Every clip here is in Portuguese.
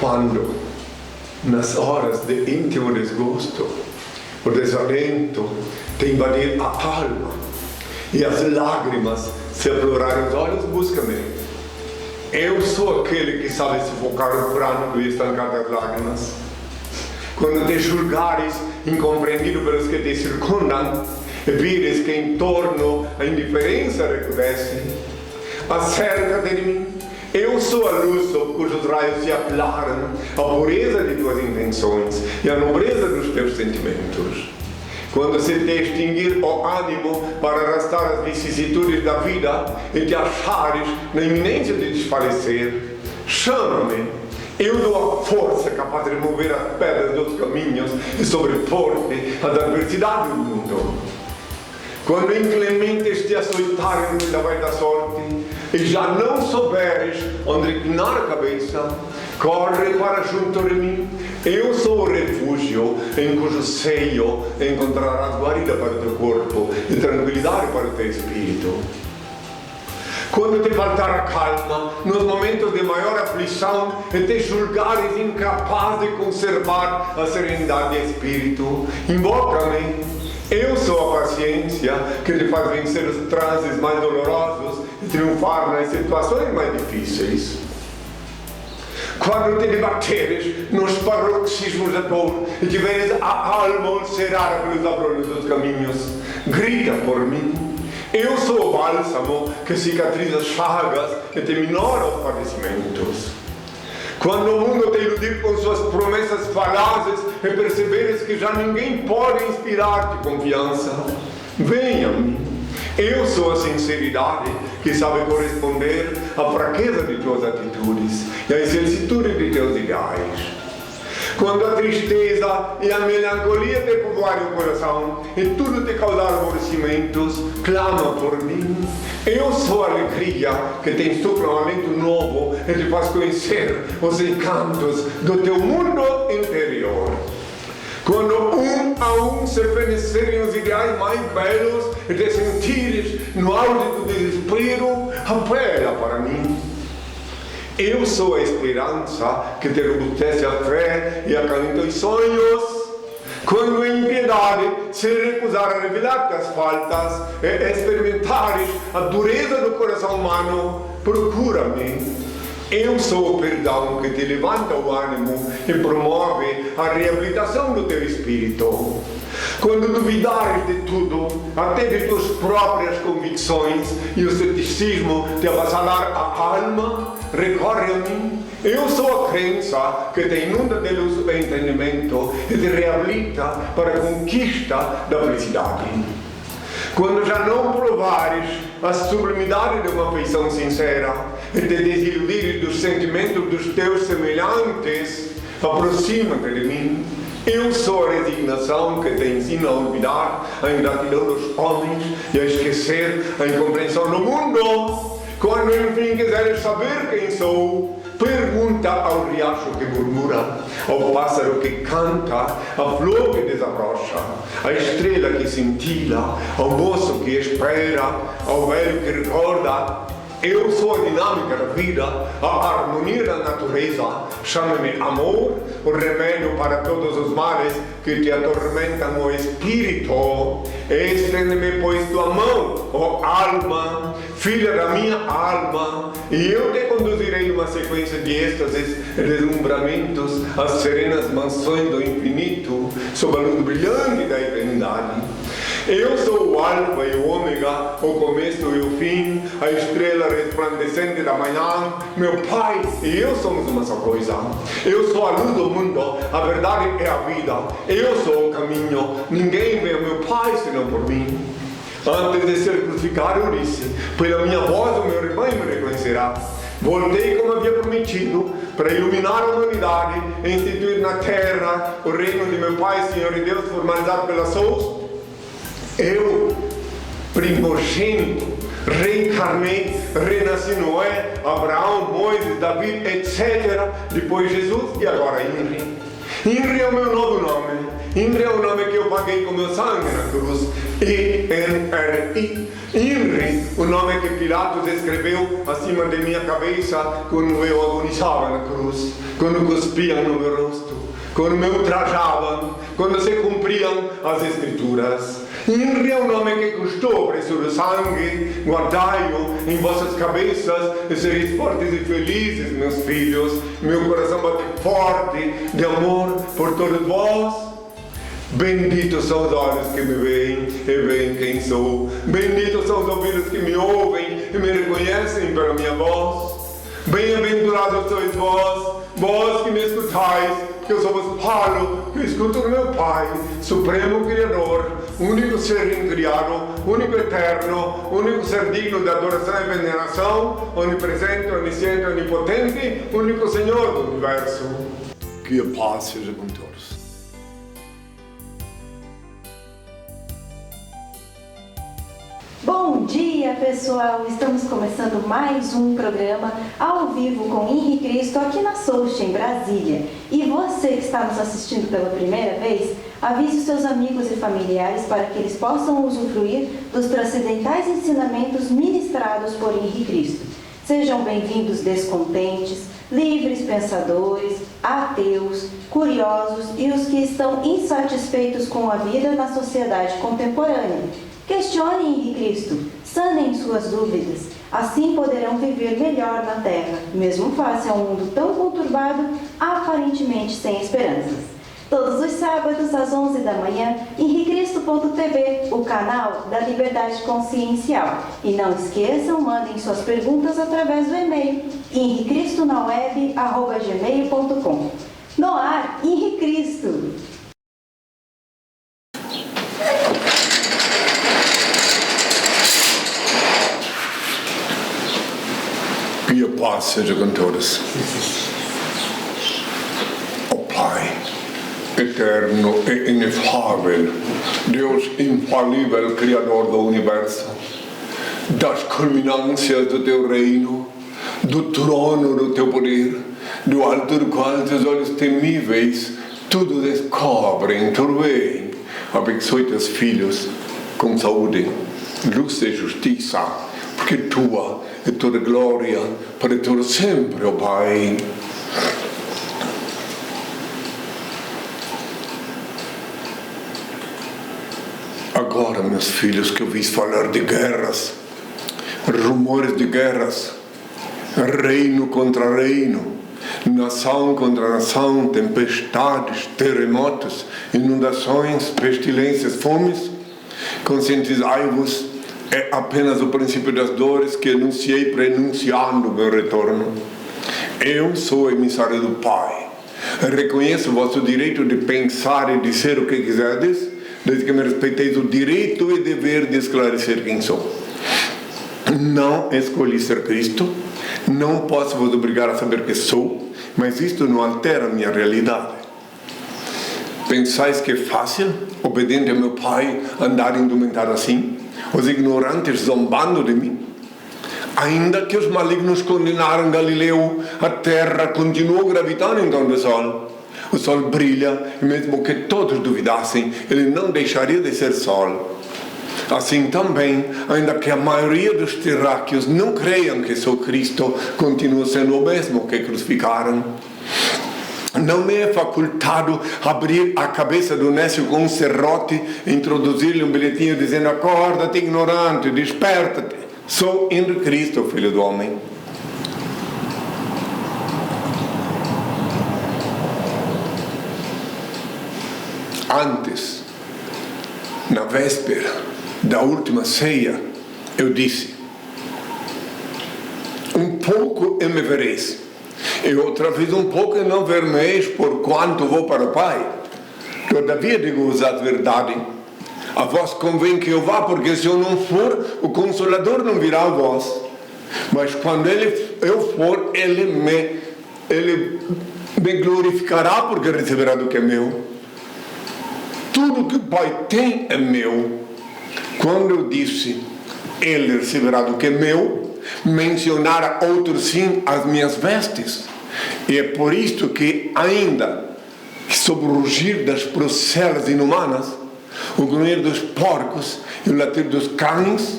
quando, nas horas de íntimo desgosto, o desalento te invadir a alma e as lágrimas se aflorarem os olhos, busca-me. Eu sou aquele que sabe sufocar o pranto e estancar as lágrimas. Quando te julgares incompreendido pelos que te circundam, e vires que em torno a indiferença recrudesce, acerca-te de mim. Eu sou a luz sob cujos raios se aclaram a pureza de tuas intenções e a nobreza dos teus sentimentos. Quando se te extinguir o ânimo para arrastar as vicissitudes da vida e te achares na iminência de desfalecer, chama-me. Eu dou a força capaz de remover as pedras dos caminhos e sobrepor-te às adversidades do mundo. Quando inclementes te açoitarem no vendaval da sorte e já não souberes onde reclinar a cabeça, corre para junto de mim. Eu sou o refúgio em cujo seio encontrarás guarida para o teu corpo e tranquilidade para o teu espírito. Quando te faltar a calma, nos momentos de maior aflição, e te julgares incapaz de conservar a serenidade de espírito, invoca-me. Eu sou a paciência que te faz vencer os transes mais dolorosos e triunfar nas situações mais difíceis. Quando te debateres nos paroxismos da dor e tiveres a alma ulcerada pelos abrolhos dos caminhos, grita por mim. Eu sou o bálsamo que cicatriza as chagas e te minora os padecimentos. Quando o mundo te iludir com suas promessas falazes e perceberes que já ninguém pode inspirar-te confiança, venha a mim. Eu sou a sinceridade que sabe corresponder à fraqueza de tuas atitudes e à exercitude de teus ideais. Quando a tristeza e a melancolia te povoarem o coração e tudo te causar aborrecimentos, clama por mim. Eu sou a alegria que te insufla um alento novo e te faz conhecer os encantos do teu mundo interior. Quando um a um se fenecerem os ideais mais belos e te sentires no auge do desespero, apela para mim. Eu sou a esperança que te robustece a fé e acalenta os sonhos. Quando a impiedade se recusar a revelar-te as faltas e experimentares a dureza do coração humano, procura-me. Eu sou o perdão que te levanta o ânimo e promove a reabilitação do teu espírito. Quando duvidares de tudo, até de tuas próprias convicções, e o ceticismo te avassalar a alma, recorre a mim. Eu sou a crença que te inunda de luz do entendimento e te reabilita para a conquista da felicidade. Quando já não provares a sublimidade de uma afeição sincera e te desiludires dos sentimentos dos teus semelhantes, aproxima-te de mim. Eu sou a resignação que te ensina a olvidar a ingratidão dos homens e a esquecer a incompreensão do mundo. Quando enfim quiseres saber quem sou, pergunta ao riacho que murmura, ao pássaro que canta, à flor que desabrocha, à estrela que cintila, ao moço que espera, ao velho que recorda. Eu sou a dinâmica da vida, a harmonia da natureza. Chama-me amor, o remédio para todos os males que te atormentam o espírito. Estende-me, pois, tua mão, ó alma, filha da minha alma, e eu te conduzirei uma sequência de êxtases e deslumbramentos às serenas mansões do infinito, sob a luz brilhante da eternidade. Eu sou o alfa e o ômega, o começo e o fim, a estrela resplandecente da manhã. Meu Pai e eu somos uma só coisa. Eu sou a luz do mundo, a verdade é a vida. Eu sou o caminho, ninguém vê o meu Pai senão por mim. Antes de ser crucificado eu disse, pela minha voz o meu rebanho me reconhecerá. Voltei como havia prometido, para iluminar a humanidade e instituir na terra o reino de meu Pai, Senhor e Deus, formalizado pela Sous. Eu, primogênito, reencarnei, renasci Noé, Abraão, Moisés, Davi, etc. Depois Jesus e agora Henri. INRI é o meu novo nome. INRI é o nome que eu paguei com meu sangue na cruz. INRI. INRI, o nome que Pilatos escreveu acima de minha cabeça quando eu agonizava na cruz, quando cuspiam no meu rosto, quando me ultrajavam, quando se cumpriam as escrituras. INRI é o nome que custou o preço do sangue. Guardai-o em vossas cabeças e sereis fortes e felizes, meus filhos. Meu coração bate forte de amor por todos vós. Benditos são os olhos que me veem e veem quem sou. Benditos são os ouvidos que me ouvem e me reconhecem pela minha voz. Bem-aventurados sois vós, vós que me escutais, que eu só vos falo, que escuto do meu Pai, Supremo Criador, único ser incriado, único eterno, único ser digno de adoração e veneração, onipresente, onisciente, onipotente, único Senhor do universo. Que a paz seja com todos. Bom dia, pessoal! Estamos começando mais um programa ao vivo com Henri Cristo aqui na Soust, em Brasília. E você que está nos assistindo pela primeira vez, avise os seus amigos e familiares para que eles possam usufruir dos transcendentais ensinamentos ministrados por Henri Cristo. Sejam bem-vindos descontentes, livres pensadores, ateus, curiosos e os que estão insatisfeitos com a vida na sociedade contemporânea. Questionem Henri Cristo, sanem suas dúvidas, assim poderão viver melhor na Terra, mesmo face a um mundo tão conturbado, aparentemente sem esperanças. Todos os sábados, às 11 da manhã, henricristo.tv, o canal da Liberdade Consciencial. E não esqueçam, mandem suas perguntas através do e-mail, henricristo.gmail.com. No ar, Henri Cristo! Que a paz seja com todos. O Pai, eterno e inefável, Deus infalível, Criador do Universo, das culminâncias do Teu reino, do trono do Teu poder, do alto do qual Teus olhos temíveis tudo descobrem, tudo veem. Abençoe Teus filhos com saúde, luz e justiça, porque Tua e toda glória para todo sempre, ó Pai. Agora, meus filhos, que ouvis falar de guerras, rumores de guerras, reino contra reino, nação contra nação, tempestades, terremotos, inundações, pestilências, fomes, conscientizai-vos. É apenas o princípio das dores que anunciei prenunciando o meu retorno. Eu sou emissário do Pai. Reconheço o vosso direito de pensar e dizer o que quiserdes, desde que me respeiteis o direito e dever de esclarecer quem sou. Não escolhi ser Cristo, não posso vos obrigar a saber que sou, mas isto não altera a minha realidade. Pensais que é fácil, obediente ao meu Pai, andar indumentado assim? Os ignorantes zombando de mim? Ainda que os malignos condenaram Galileu, a terra continuou gravitando em torno do sol. O sol brilha, e mesmo que todos duvidassem, ele não deixaria de ser sol. Assim também, ainda que a maioria dos terráqueos não creiam que sou Cristo, continua sendo o mesmo que crucificaram. Não me é facultado abrir a cabeça do nécio com um serrote e introduzir-lhe um bilhetinho dizendo: acorda-te, ignorante, desperta-te. Sou Henri Cristo, filho do homem. Antes, na véspera da última ceia, eu disse: um pouco e me vereis. E outra vez um pouco e não ver-me-eis, por quanto vou para o Pai. Todavia digo-vos a verdade. A vós convém que eu vá, porque se eu não for, o Consolador não virá a vós. Mas quando eu for, ele me glorificará, porque receberá do que é meu. Tudo que o Pai tem é meu. Quando eu disse, ele receberá do que é meu, mencionara outro sim as minhas vestes. E é por isto que ainda sob o rugir das procelas inumanas, o grunhir dos porcos e o latir dos cães,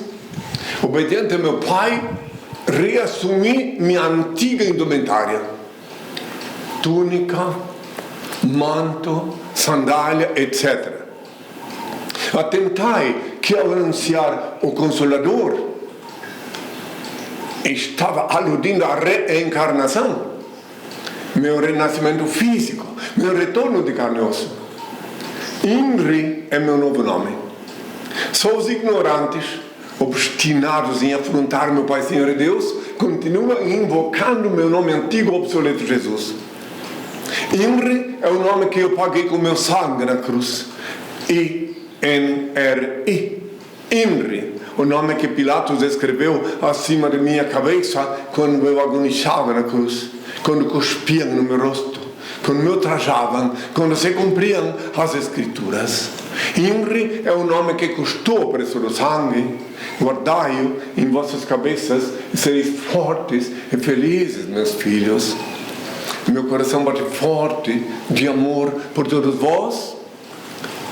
obediente ao meu pai, reassumi minha antiga indumentária: túnica, manto, sandália, etc. Atentai que ao anunciar o Consolador, estava aludindo à reencarnação, meu renascimento físico, meu retorno de carne e osso. INRI é meu novo nome. Só os ignorantes, obstinados em afrontar meu Pai, Senhor e Deus, continuam invocando meu nome antigo, obsoleto Jesus. INRI é o nome que eu paguei com meu sangue na cruz. INRI. INRI. O nome que Pilatos escreveu acima de minha cabeça quando eu agonizava na cruz, quando cuspiam no meu rosto, quando me ultrajavam, quando se cumpriam as Escrituras. INRI é o nome que custou o preço do sangue. Guardai-o em vossas cabeças e sereis fortes e felizes, meus filhos. Meu coração bate forte de amor por todos vós.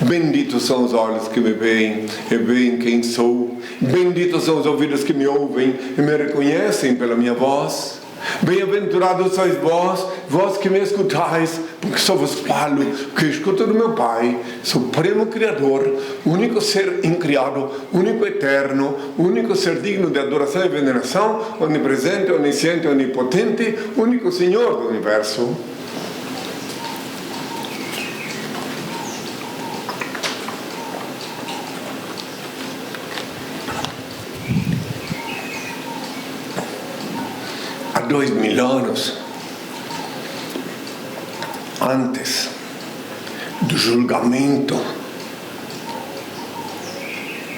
Benditos são os olhos que me veem e veem quem sou. Benditos são os ouvidos que me ouvem e me reconhecem pela minha voz. Bem-aventurados sois vós, vós que me escutais, porque só vos falo que escuto do meu Pai, Supremo Criador, único ser incriado, único eterno, único ser digno de adoração e veneração, onipresente, onisciente, onipotente, único Senhor do universo. Há 2000 anos, antes do julgamento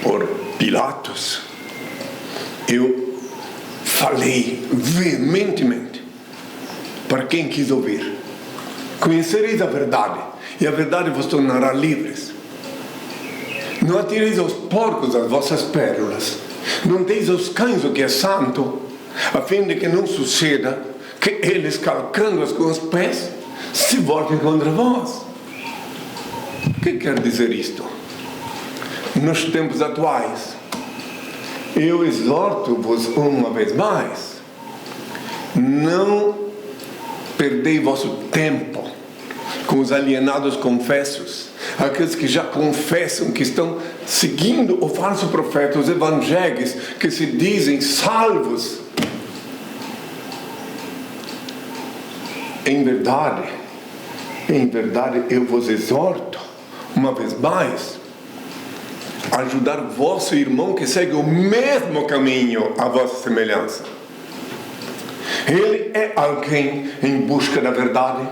por Pilatos, eu falei veementemente para quem quis ouvir: conhecereis a verdade, e a verdade vos tornará livres. Não atireis aos porcos as vossas pérolas, não deis aos cães o que é santo, a fim de que não suceda que eles, calcando-as com os pés, se voltem contra vós. O que quer dizer isto? Nos tempos atuais, eu exorto-vos uma vez mais: não perdei vosso tempo com os alienados confessos, aqueles que já confessam que estão seguindo o falso profeta, os evangélicos que se dizem salvos. Em verdade, eu vos exorto, uma vez mais, a ajudar vosso irmão que segue o mesmo caminho à vossa semelhança. Ele é alguém em busca da verdade.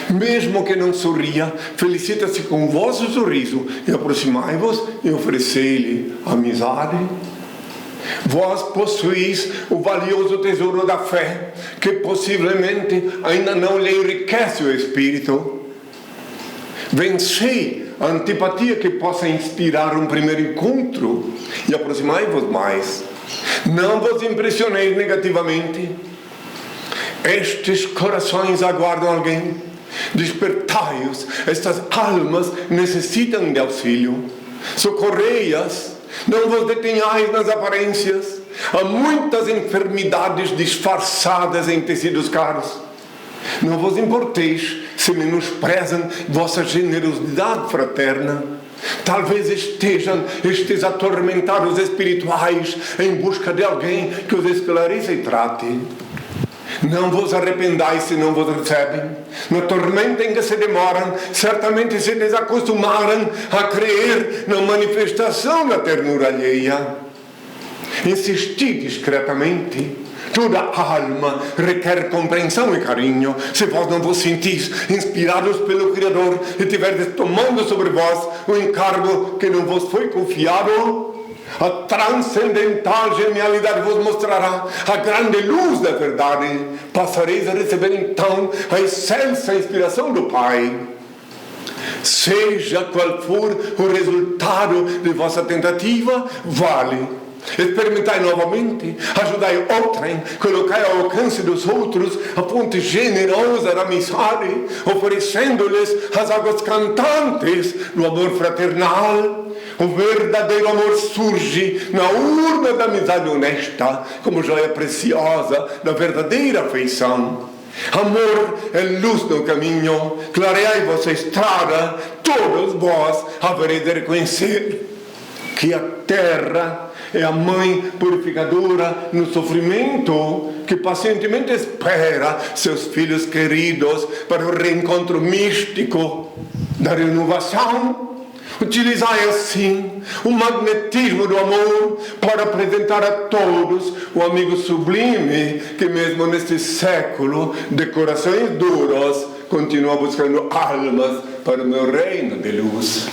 Mesmo que não sorria, felicita-se com o vosso sorriso e aproximai-vos e oferecei-lhe amizade. Vós possuís o valioso tesouro da fé, que possivelmente ainda não lhe enriquece o espírito. Vencei a antipatia que possa inspirar um primeiro encontro e aproximai-vos mais. Não vos impressioneis negativamente. Estes corações aguardam alguém. Despertai-os, estas almas necessitam de auxílio. Socorrei-as. Não vos detenhais nas aparências. Há muitas enfermidades disfarçadas em tecidos caros. Não vos importeis se menosprezam vossa generosidade fraterna. Talvez estejam estes atormentados espirituais em busca de alguém que os esclareça e trate. Não vos arrependais se não vos recebem. Na tormenta em que se demoram, certamente se desacostumaram a crer na manifestação da ternura alheia. Insisti discretamente. Toda alma requer compreensão e carinho. Se vós não vos sentis inspirados pelo Criador e tiverdes tomando sobre vós o encargo que não vos foi confiado, a transcendental genialidade vos mostrará a grande luz da verdade. Passareis a receber então a excelsa inspiração do Pai. Seja qual for o resultado de vossa tentativa, vale Experimentai novamente, ajudai outrem, colocai ao alcance dos outros a fonte generosa da amizade, oferecendo-lhes as águas cantantes do amor fraternal. O verdadeiro amor surge na urna da amizade honesta, como joia preciosa da verdadeira afeição. Amor é luz no caminho, clareai vossa estrada, todos vós havereis de reconhecer que a terra é a mãe purificadora no sofrimento, que pacientemente espera seus filhos queridos para o reencontro místico da renovação. Utilizai assim o magnetismo do amor para apresentar a todos o amigo sublime que mesmo neste século de corações duros continua buscando almas para o meu reino de luz.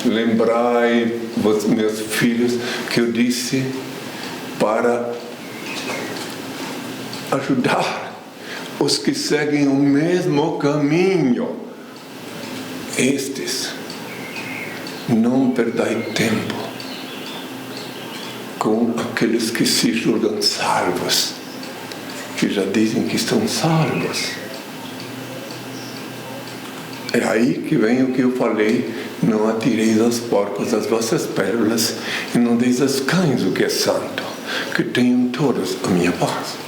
Lembrai, meus filhos, que eu disse para ajudar os que seguem o mesmo caminho. Estes, não perdai tempo com aqueles que se julgam salvos, que já dizem que estão salvos. É aí que vem o que eu falei: não atireis aos porcos as vossas pérolas, e não deis aos cães o que é santo, que tenham todos a minha paz.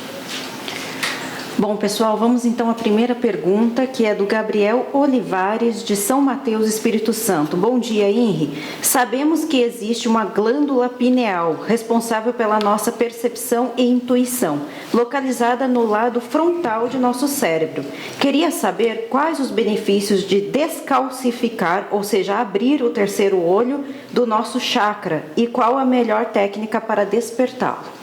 Bom, pessoal, vamos então à primeira pergunta, que é do Gabriel Olivares, de São Mateus, Espírito Santo. Bom dia, Henri. Sabemos que existe uma glândula pineal, responsável pela nossa percepção e intuição, localizada no lado frontal de nosso cérebro. Queria saber quais os benefícios de descalcificar, ou seja, abrir o terceiro olho do nosso chakra, e qual a melhor técnica para despertá-lo.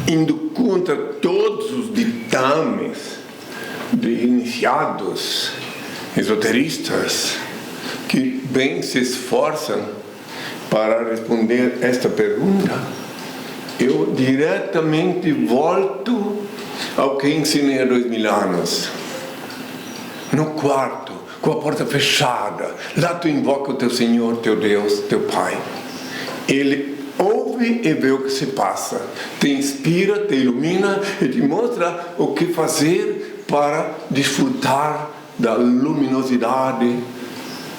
Indo contra todos os ditames de iniciados, esoteristas, que bem se esforçam para responder esta pergunta, eu diretamente volto ao que ensinei há 2000 anos. No quarto, com a porta fechada, lá tu invoca o teu Senhor, teu Deus, teu Pai. Ele ouve e vê o que se passa, te inspira, te ilumina e te mostra o que fazer para desfrutar da luminosidade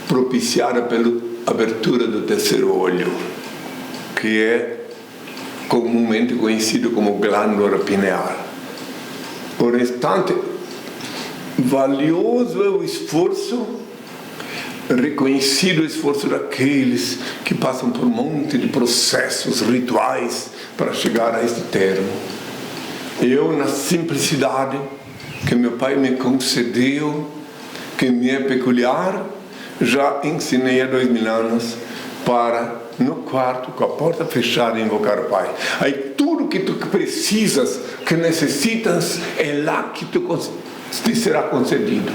propiciada pela abertura do terceiro olho, que é comumente conhecido como glândula pineal. O restante, valioso é o esforço, reconhecido o esforço daqueles que passam por um monte de processos rituais para chegar a este termo. Eu, na simplicidade que meu pai me concedeu, que me é peculiar, já ensinei há 2000 anos para, no quarto, com a porta fechada, invocar o Pai. Aí tudo que tu precisas, que necessitas, é lá que te será concedido.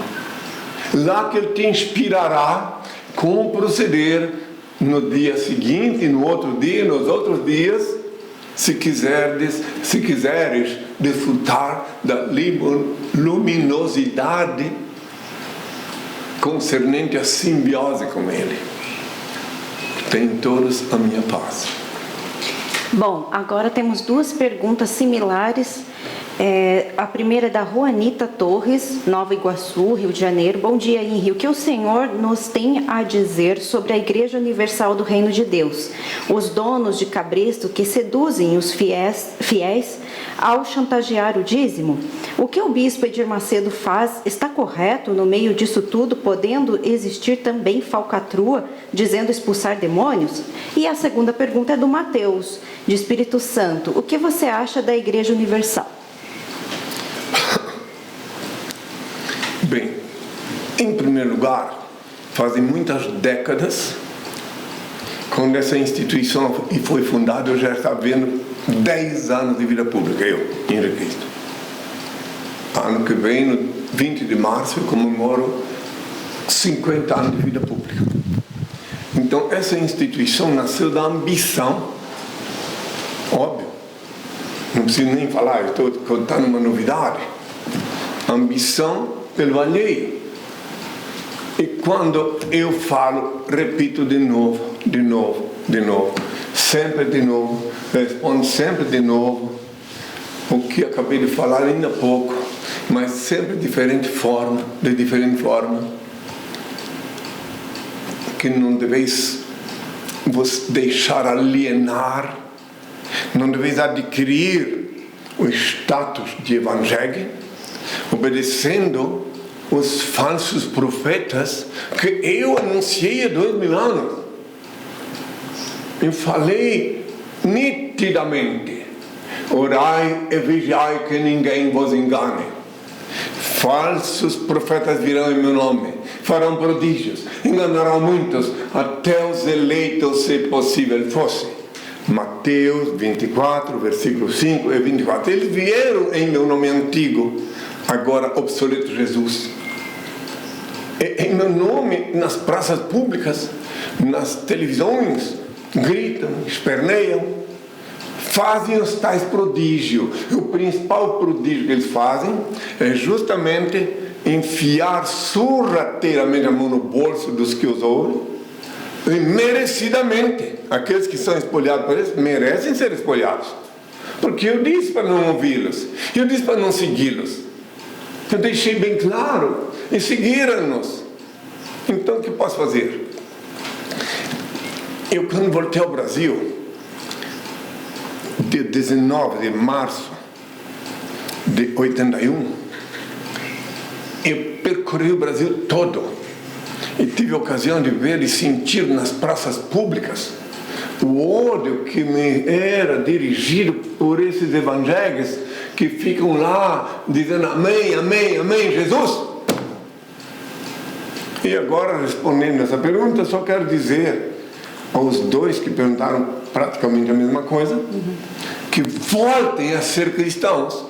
Lá que Ele te inspirará como proceder no dia seguinte, no outro dia, nos outros dias, se quiseres desfrutar da luminosidade concernente à simbiose com Ele. Tenham todos a minha paz. Bom, agora temos duas perguntas similares. A primeira é da Juanita Torres, Nova Iguaçu, Rio de Janeiro. Bom dia, Henri. O que o Senhor nos tem a dizer sobre a Igreja Universal do Reino de Deus? Os donos de cabresto que seduzem os fiéis ao chantagear o dízimo? O que o bispo Edir Macedo faz está correto no meio disso tudo, podendo existir também falcatrua, dizendo expulsar demônios? E a segunda pergunta é do Mateus, de Espírito Santo. O que você acha da Igreja Universal? Bem, em primeiro lugar, fazem muitas décadas, quando essa instituição foi fundada, eu já estava vendo 10 anos de vida pública, eu, Henri Cristo. Ano que vem, no 20 de março, eu comemoro 50 anos de vida pública. Então, essa instituição nasceu da ambição, óbvio, não preciso nem falar, eu estou contando uma novidade, ambição pelo alheio. E quando eu falo, repito de novo, de novo, sempre de novo, responde sempre de novo o que acabei de falar ainda há pouco, mas sempre de diferente forma, que não deveis vos deixar alienar, não deveis adquirir o status de evangelho, obedecendo os falsos profetas que eu anunciei há 2000 anos. Eu falei nitidamente: orai e vigiai que ninguém vos engane. Falsos profetas virão em meu nome, farão prodígios, enganarão muitos, até os eleitos, se possível fosse. Mateus 24, versículo 5 e 24. Eles vieram em meu nome antigo, agora obsoleto Jesus. Em meu nome, nas praças públicas, nas televisões, gritam, esperneiam, fazem os tais prodígios. O principal prodígio que eles fazem é justamente enfiar sorrateiramente a mão no bolso dos que os ouvem, e merecidamente, aqueles que são espolhados por eles merecem ser espolhados, porque eu disse para não ouvi-los, eu disse para não segui-los, eu deixei bem claro, e seguiram-nos. Então o que posso fazer? Eu, quando voltei ao Brasil, dia 19 de março de 81, eu percorri o Brasil todo e tive a ocasião de ver e sentir nas praças públicas o ódio que me era dirigido por esses evangélicos que ficam lá dizendo amém, amém, amém, Jesus. E agora, respondendo essa pergunta, só quero dizer aos dois que perguntaram praticamente a mesma coisa, que voltem a ser cristãos.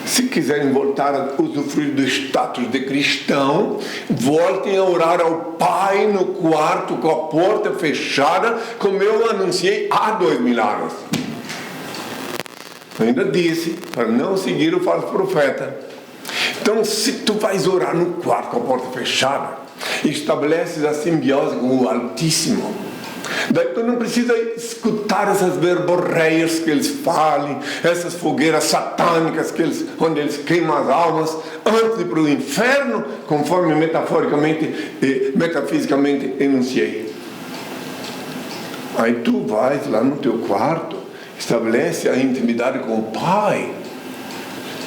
Se quiserem voltar a usufruir do status de cristão, voltem a orar ao Pai no quarto com a porta fechada, como eu anunciei há 2000 anos. Eu ainda disse para não seguir o falso profeta. Então, se tu vais orar no quarto com a porta fechada, estabeleces a simbiose com o Altíssimo, daí tu não precisa escutar essas verborreias que eles falem, essas fogueiras satânicas onde eles queimam as almas antes de ir para o inferno, conforme metaforicamente e metafisicamente enunciei. Aí tu vais lá no teu quarto, estabelece a intimidade com o Pai.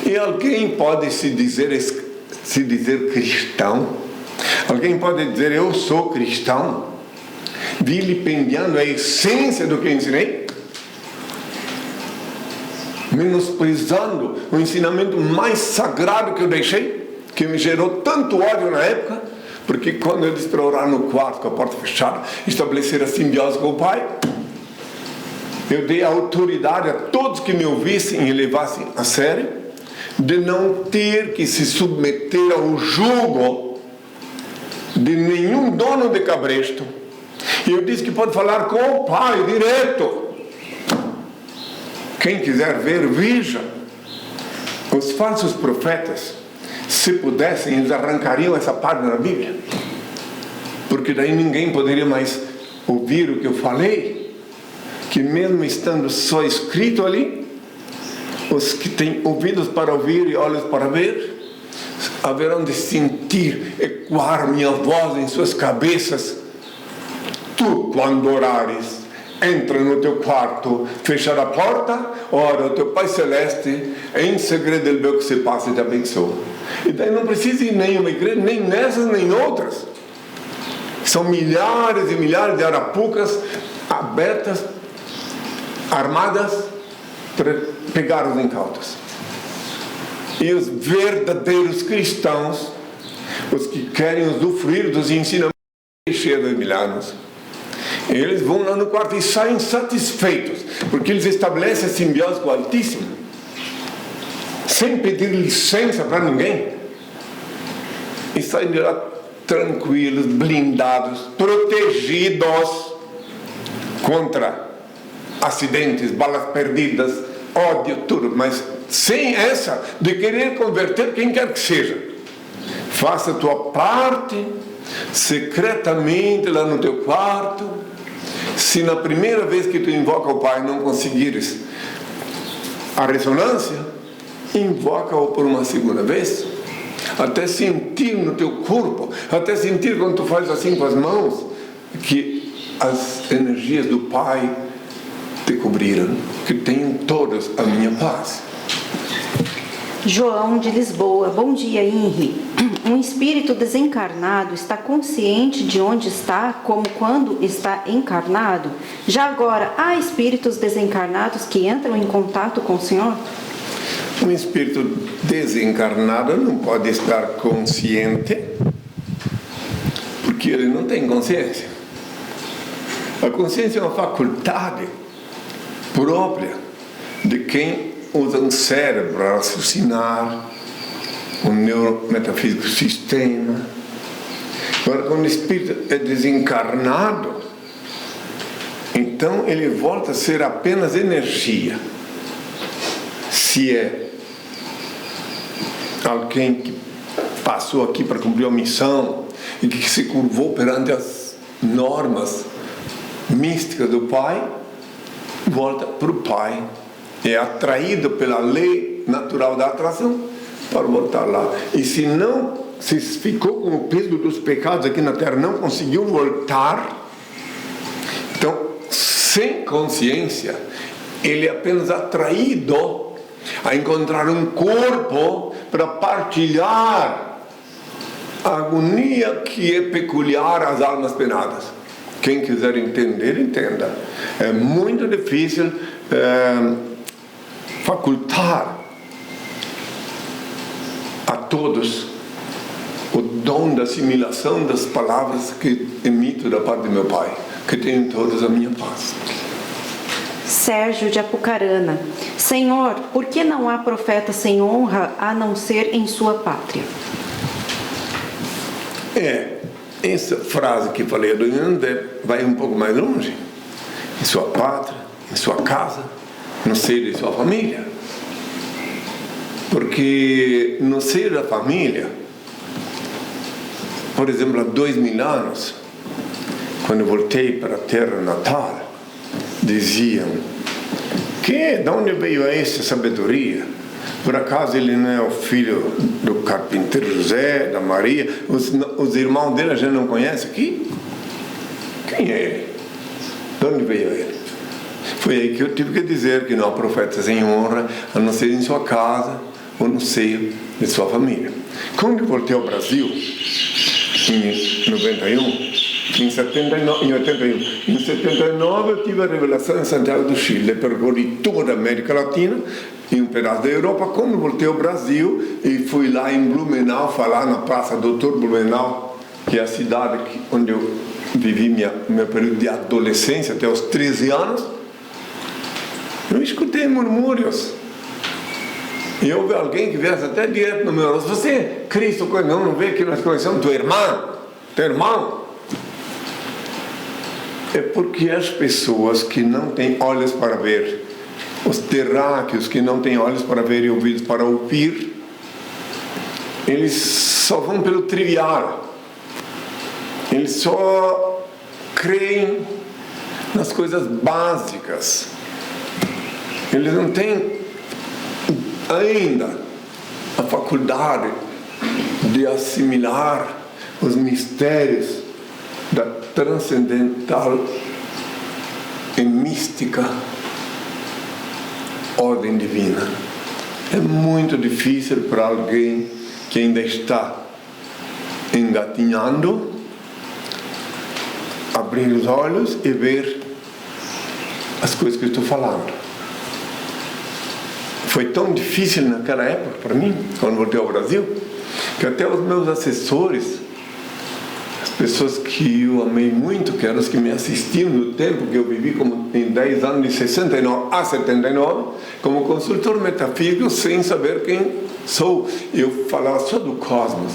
E alguém pode se dizer cristão? Alguém pode dizer eu sou cristão, vilipendiando a essência do que eu ensinei, menosprezando o ensinamento mais sagrado que eu deixei, que me gerou tanto ódio na época, porque quando eu disse para orar no quarto com a porta fechada, estabelecer a simbiose com o Pai, eu dei autoridade a todos que me ouvissem e levassem a sério, de não ter que se submeter ao jugo de nenhum dono de cabresto. E eu disse que pode falar com o Pai direto. Quem quiser ver, veja. Os falsos profetas, se pudessem, eles arrancariam essa página da Bíblia, porque daí ninguém poderia mais ouvir o que eu falei, que mesmo estando só escrito ali, os que têm ouvidos para ouvir e olhos para ver, haverão de sentir ecoar minha voz em suas cabeças. Tu, quando orares, entra no teu quarto, fecha a porta, ora o teu Pai Celeste, em segredo ele vê o que se passa e te abençoa. E daí não precisa ir em nenhuma igreja, nem nessas nem outras. São milhares e milhares de arapucas abertas, armadas, para pegar os incautos. E os verdadeiros cristãos, os que querem usufruir dos ensinamentos cheios de 2000 anos, eles vão lá no quarto e saem satisfeitos, porque eles estabelecem a simbiose com o Altíssimo, sem pedir licença para ninguém, e saem de lá tranquilos, blindados, protegidos contra acidentes, balas perdidas, ódio, tudo, mas sem essa de querer converter quem quer que seja. Faça a tua parte, secretamente lá no teu quarto. Se na primeira vez que tu invoca o Pai não conseguires a ressonância, invoca-o por uma segunda vez, até sentir no teu corpo, até sentir quando tu faz assim com as mãos, que as energias do Pai te cobriram, que tenham todas a minha paz. João de Lisboa. Bom dia, Henri. Um espírito desencarnado está consciente de onde está, como quando está encarnado? Já agora, há espíritos desencarnados que entram em contato com o Senhor? Um espírito desencarnado não pode estar consciente, porque ele não tem consciência. A consciência é uma faculdade própria de quem usa um cérebro para raciocinar, um neurometafísico sistema. Agora, quando o espírito é desencarnado, então ele volta a ser apenas energia. Se é alguém que passou aqui para cumprir uma missão e que se curvou perante as normas místicas do Pai, volta para o Pai, é atraído pela lei natural da atração para voltar lá. E se não, se ficou com o peso dos pecados aqui na Terra, não conseguiu voltar, então, sem consciência, ele é apenas atraído a encontrar um corpo para partilhar a agonia que é peculiar às almas penadas. Quem quiser entender, entenda. É muito difícil facultar a todos o dom da assimilação das palavras que emito da parte do meu Pai, que tenham todos a minha paz. Sérgio de Apucarana. Senhor, por que não há profeta sem honra a não ser em sua pátria? Essa frase que falei do Yandé vai um pouco mais longe. Em sua pátria, em sua casa, no seio de sua família. Porque no seio da família, por exemplo, há 2000 anos, quando eu voltei para a terra natal, diziam: de onde veio essa sabedoria? Por acaso ele não é o filho do carpinteiro José, da Maria? Os irmãos dele a gente não conhece aqui? Quem é ele? De onde veio ele? Foi aí que eu tive que dizer que não há profeta sem honra, a não ser em sua casa ou no seio de sua família. Quando eu voltei ao Brasil, em 91, em 79 eu tive a revelação em Santiago do Chile, percorri toda a América Latina e um pedaço da Europa. Quando voltei ao Brasil e fui lá em Blumenau falar na Praça Doutor Blumenau, que é a cidade onde eu vivi meu período de adolescência até os 13 anos, eu escutei murmúrios. E houve alguém que viesse até direto no meu rosto: você, Cristo, não vê que nós conhecemos tua irmã, teu irmão? É porque as pessoas que não têm olhos para ver, os terráqueos que não têm olhos para ver e ouvidos para ouvir, eles só vão pelo trivial. Eles só creem nas coisas básicas. Eles não têm ainda a faculdade de assimilar os mistérios da transcendental e mística ordem divina. É muito difícil para alguém que ainda está engatinhando abrir os olhos e ver as coisas que eu estou falando. Foi tão difícil naquela época para mim, quando voltei ao Brasil, que até os meus assessores, pessoas que eu amei muito, que eram os que me assistiam no tempo que eu vivi como em 10 anos, de 69 a 79, como consultor metafísico, sem saber quem sou. Eu falava só do cosmos.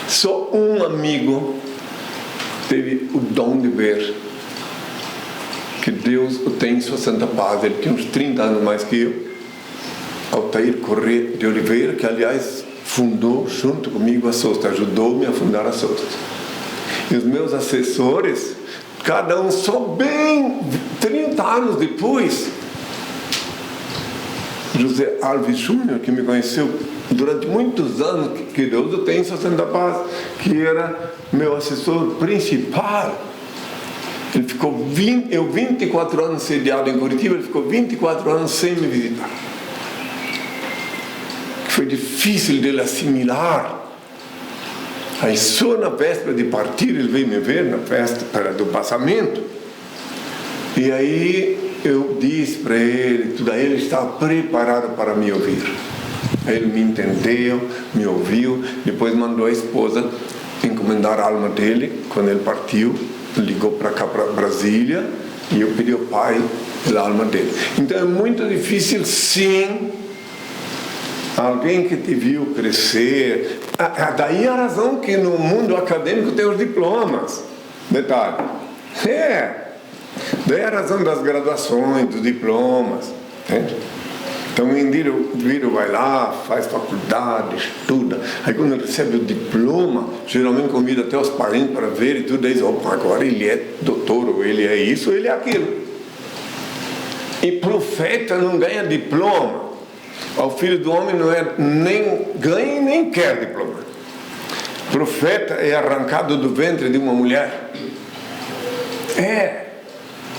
Só um amigo teve o dom de ver que Deus o tem em sua santa paz. Ele tinha uns 30 anos mais que eu. Altair Corrêa de Oliveira, que aliás fundou junto comigo a SOST, ajudou-me a fundar a SOST. E os meus assessores, cada um só bem 30 anos depois. José Alves Júnior, que me conheceu durante muitos anos, que Deus o tem em sua santa paz, que era meu assessor principal. Ele ficou 24 anos sediado em Curitiba, ele ficou 24 anos sem me visitar. Foi difícil dele assimilar. Aí só na véspera de partir ele veio me ver, na festa do passamento. E aí eu disse para ele, tudo aí ele estava preparado para me ouvir. Aí ele me entendeu, me ouviu, depois mandou a esposa encomendar a alma dele. Quando ele partiu, ligou para cá, para Brasília, e eu pedi ao Pai a alma dele. Então é muito difícil, sim, alguém que te viu crescer. Daí a razão que no mundo acadêmico tem os diplomas. Detalhe. Daí a razão das graduações, dos diplomas. Entende? Então o indivíduo vai lá, faz faculdade, estuda. Aí quando ele recebe o diploma, geralmente convida até os parentes para ver e tudo. Aí diz, opa, agora ele é doutor, ou ele é isso, ou ele é aquilo. E profeta não ganha diploma. O filho do homem não é nem ganha e nem quer diploma. Profeta é arrancado do ventre de uma mulher.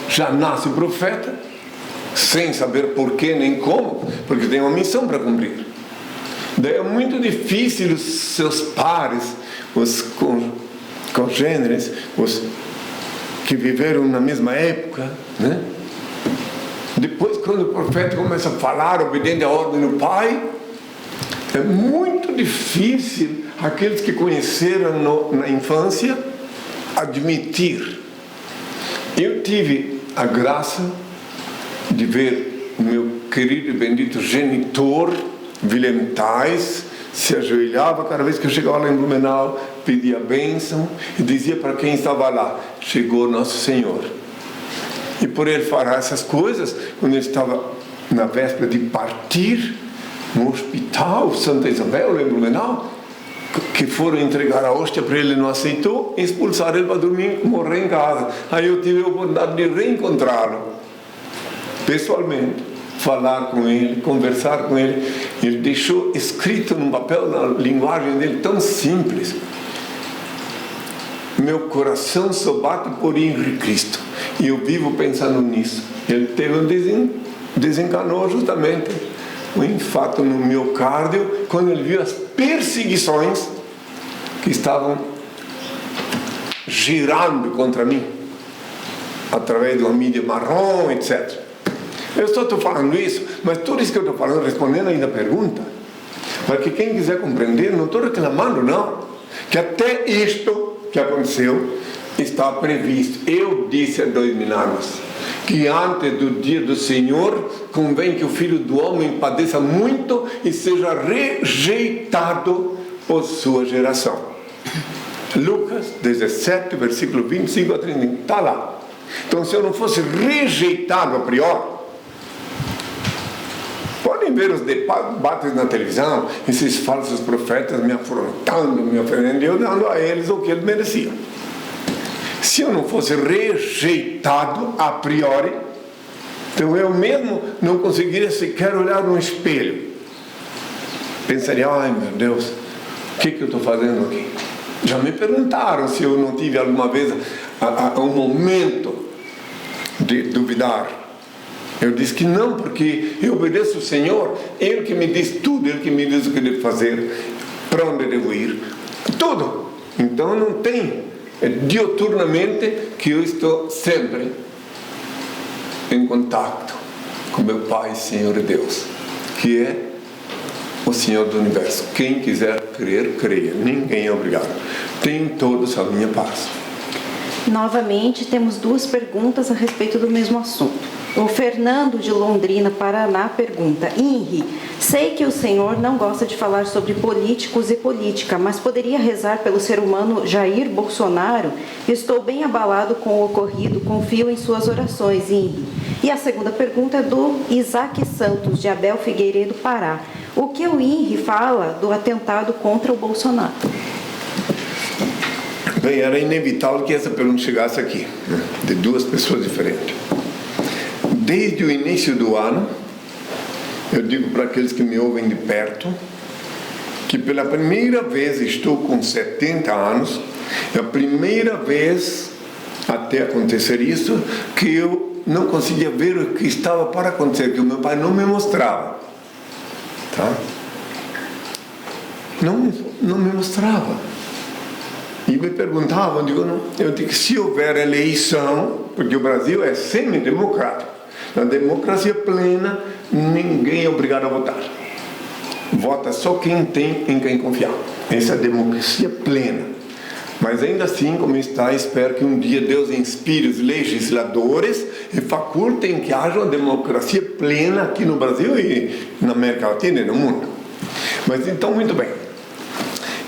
Já nasce profeta, sem saber porquê nem como, porque tem uma missão para cumprir. Daí é muito difícil os seus pares, os congêneres, os que viveram na mesma época, né? Depois, quando o profeta começa a falar, obediente à ordem do Pai, é muito difícil aqueles que conheceram na infância admitir. Eu tive a graça de ver o meu querido e bendito genitor, William Tais, se ajoelhava cada vez que eu chegava lá em Blumenau, pedia a bênção e dizia para quem estava lá, chegou Nosso Senhor. E por ele falar essas coisas, quando ele estava na véspera de partir, no hospital Santa Isabel, em Blumenau, que foram entregar a hóstia para ele, não aceitou, e expulsaram ele para dormir, morrer em casa. Aí eu tive a oportunidade de reencontrá-lo pessoalmente, falar com ele, conversar com ele. Ele deixou escrito num papel, na linguagem dele tão simples: meu coração só bate por Henrique Cristo, e eu vivo pensando nisso. Ele teve desencanou justamente um infarto no miocárdio quando ele viu as perseguições que estavam girando contra mim através de uma mídia marrom, etc. Eu só estou falando isso, mas tudo isso que eu estou falando, respondendo ainda a pergunta, para que quem quiser compreender, não estou reclamando não, que até isto que aconteceu está previsto. Eu disse há 2000 anos que antes do dia do Senhor convém que o Filho do Homem padeça muito e seja rejeitado por sua geração. Lucas 17, versículo 25 a 30, está lá. Então, se eu não fosse rejeitado a priori, podem ver os debates na televisão, esses falsos profetas me afrontando, me ofendendo, eu dando a eles o que eles mereciam. Se eu não fosse rejeitado a priori, então eu mesmo não conseguiria sequer olhar no espelho. Pensaria, ai meu Deus, o que eu estou fazendo aqui? Já me perguntaram se eu não tive alguma vez um momento de duvidar. Eu disse que não, porque eu obedeço o Senhor, Ele que me diz tudo, Ele que me diz o que devo fazer, para onde devo ir, tudo. Então não tem. É diuturnamente que eu estou sempre em contato com meu Pai, Senhor e Deus, que é o Senhor do Universo. Quem quiser crer, creia. Ninguém é obrigado. Tenham todos a minha paz. Novamente, temos duas perguntas a respeito do mesmo assunto. O Fernando de Londrina, Paraná, pergunta: Henri, sei que o senhor não gosta de falar sobre políticos e política, mas poderia rezar pelo ser humano Jair Bolsonaro? Estou bem abalado com o ocorrido, confio em suas orações, Henri. E a segunda pergunta é do Isaac Santos, de Abel Figueiredo, Pará. O que o Henri fala do atentado contra o Bolsonaro? Bem, era inevitável que essa pergunta chegasse aqui, né? De duas pessoas diferentes. Desde o início do ano, eu digo para aqueles que me ouvem de perto, que pela primeira vez estou com 70 anos, é a primeira vez até acontecer isso, que eu não conseguia ver o que estava para acontecer, que o meu pai não me mostrava. Tá? Não me mostrava. E me perguntavam, eu digo, se houver eleição, porque o Brasil é semi-democrático, na democracia plena, ninguém é obrigado a votar. Vota só quem tem em quem confiar. Essa é a democracia plena. Mas ainda assim, como está, espero que um dia Deus inspire os legisladores e facultem que haja uma democracia plena aqui no Brasil e na América Latina e no mundo. Mas então, muito bem.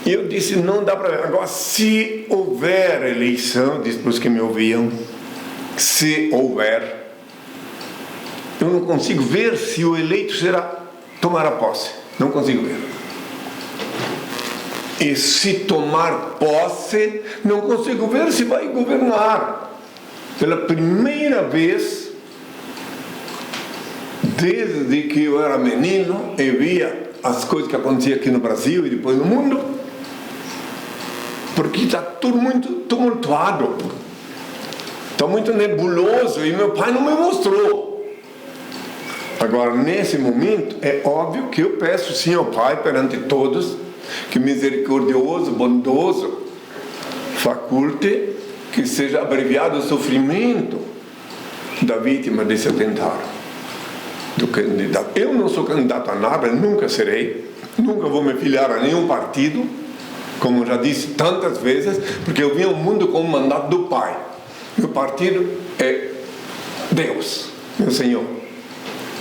Eu disse, não dá para ver. Agora, se houver eleição, disse para os que me ouviam, se houver, eu não consigo ver se o eleito tomará posse. Não consigo ver. E se tomar posse, não consigo ver se vai governar. Pela primeira vez, desde que eu era menino, eu via as coisas que aconteciam aqui no Brasil e depois no mundo, porque está tudo muito tumultuado, está muito nebuloso, e meu pai não me mostrou. Agora, nesse momento, é óbvio que eu peço sim ao Pai, perante todos, que misericordioso, bondoso, faculte que seja abreviado o sofrimento da vítima desse atentado, do candidato. Eu não sou candidato a nada, nunca serei, nunca vou me filiar a nenhum partido, como já disse tantas vezes, porque eu vim ao mundo com o mandato do Pai. Meu partido é Deus, meu Senhor.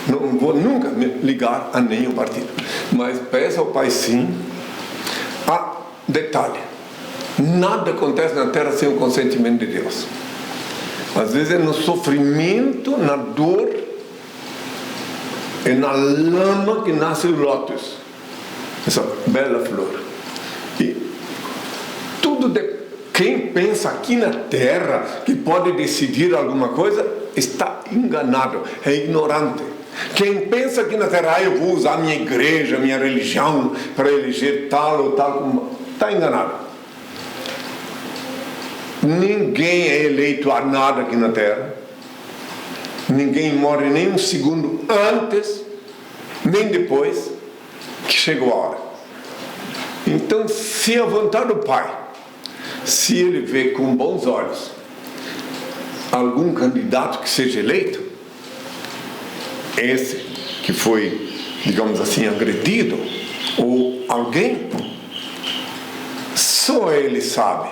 Não vou nunca me ligar a nenhum partido, mas peço ao Pai sim. Detalhe, nada acontece na terra sem o consentimento de Deus. Às vezes é no sofrimento, na dor, é na lama que nasce o lótus, essa bela flor. E tudo de quem pensa aqui na terra que pode decidir alguma coisa está enganado, é ignorante. Quem pensa aqui na terra, eu vou usar minha igreja, minha religião para eleger tal ou tal, está enganado. Ninguém é eleito a nada aqui na terra. Ninguém morre nem um segundo antes, nem depois que chegou a hora. Então, se a vontade do Pai, se ele vê com bons olhos algum candidato que seja eleito, esse que foi, digamos assim, agredido, ou alguém, só ele sabe.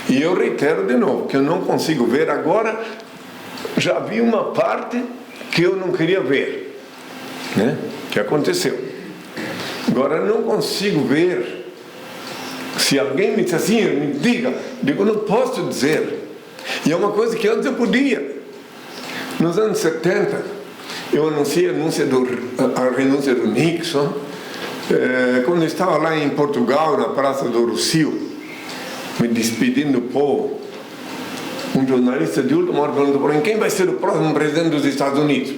E eu reitero de novo, que eu não consigo ver agora, já vi uma parte que eu não queria ver, né? Que aconteceu. Agora não consigo ver. Se alguém me diz assim, me diga, digo, não posso dizer. E é uma coisa que antes eu podia. Nos anos 70, eu anunciei a renúncia do Nixon, quando eu estava lá em Portugal, na Praça do Rossio, me despedindo do povo, um jornalista de última hora perguntou para mim, quem vai ser o próximo presidente dos Estados Unidos?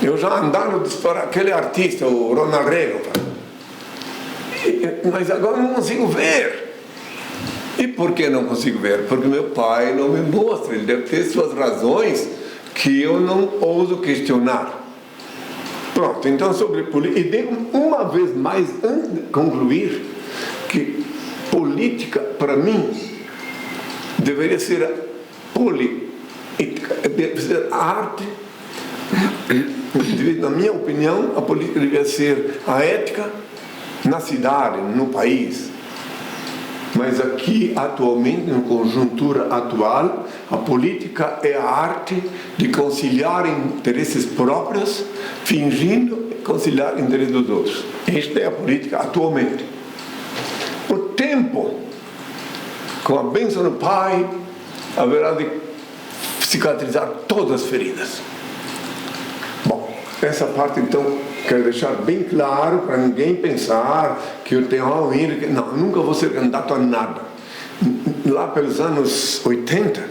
Eu já andava para aquele artista, o Ronald Reagan, mas agora não consigo ver. E por que não consigo ver? Porque meu pai não me mostra, ele deve ter suas razões que eu não ouso questionar. Pronto, então sobre política, e digo uma vez mais, antes de concluir, que política, para mim, deveria ser política, deve ser a arte, na minha opinião, a política deveria ser a ética na cidade, no país. Mas aqui, atualmente, na conjuntura atual, a política é a arte de conciliar interesses próprios, fingindo conciliar interesses dos outros. Esta é a política atualmente. O tempo, com a bênção do Pai, haverá de cicatrizar todas as feridas. Bom, essa parte, então, quero deixar bem claro para ninguém pensar que eu tenho não, eu nunca vou ser candidato a nada. lá pelos anos 80,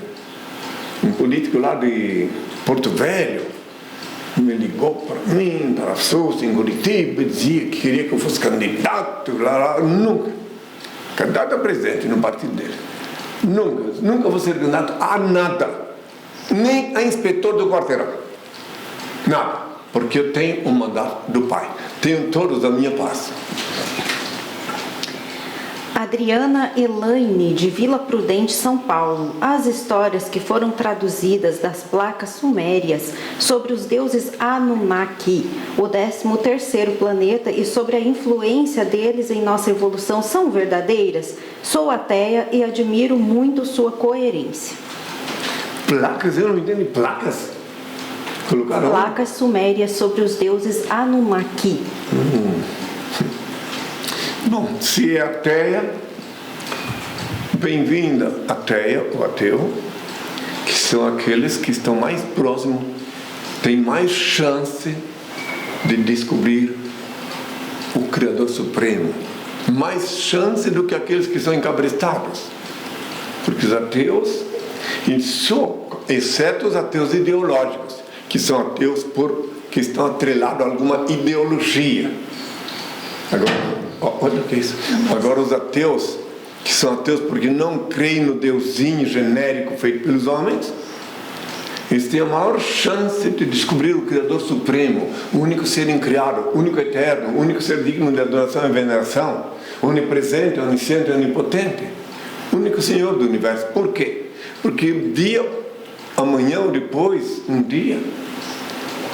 um político lá de Porto Velho me ligou para mim, para a SOS em Curitiba, dizia que queria que eu fosse candidato, nunca. Candidato a presidente no partido dele. Nunca vou ser candidato a nada. Nem a inspetor do quarteirão. Nada. Porque eu tenho o mandato do Pai. Tenho todos a minha paz. Adriana Elaine, de Vila Prudente, São Paulo. As histórias que foram traduzidas das placas sumérias sobre os deuses Anunnaki, o 13º planeta, e sobre a influência deles em nossa evolução são verdadeiras? Sou ateia e admiro muito sua coerência. Placas? Eu não entendo placas. Colocaram placas sumérias sobre os deuses Anunnaki. Bom, se é ateia, bem-vinda, ateia ou ateu, que são aqueles que estão mais próximos, têm mais chance de descobrir o Criador Supremo, mais chance do que aqueles que são encabrestados, porque os ateus, exceto os ateus ideológicos, que são ateus que estão atrelados a alguma ideologia. Agora, olha o que é isso. Agora os ateus, que são ateus porque não creem no deusinho genérico feito pelos homens, eles têm a maior chance de descobrir o Criador Supremo, o único ser incriado, o único eterno, o único ser digno de adoração e veneração, onipresente, onisciente, onipotente, o único Senhor do universo. Por quê? Porque um dia, amanhã ou depois, um dia,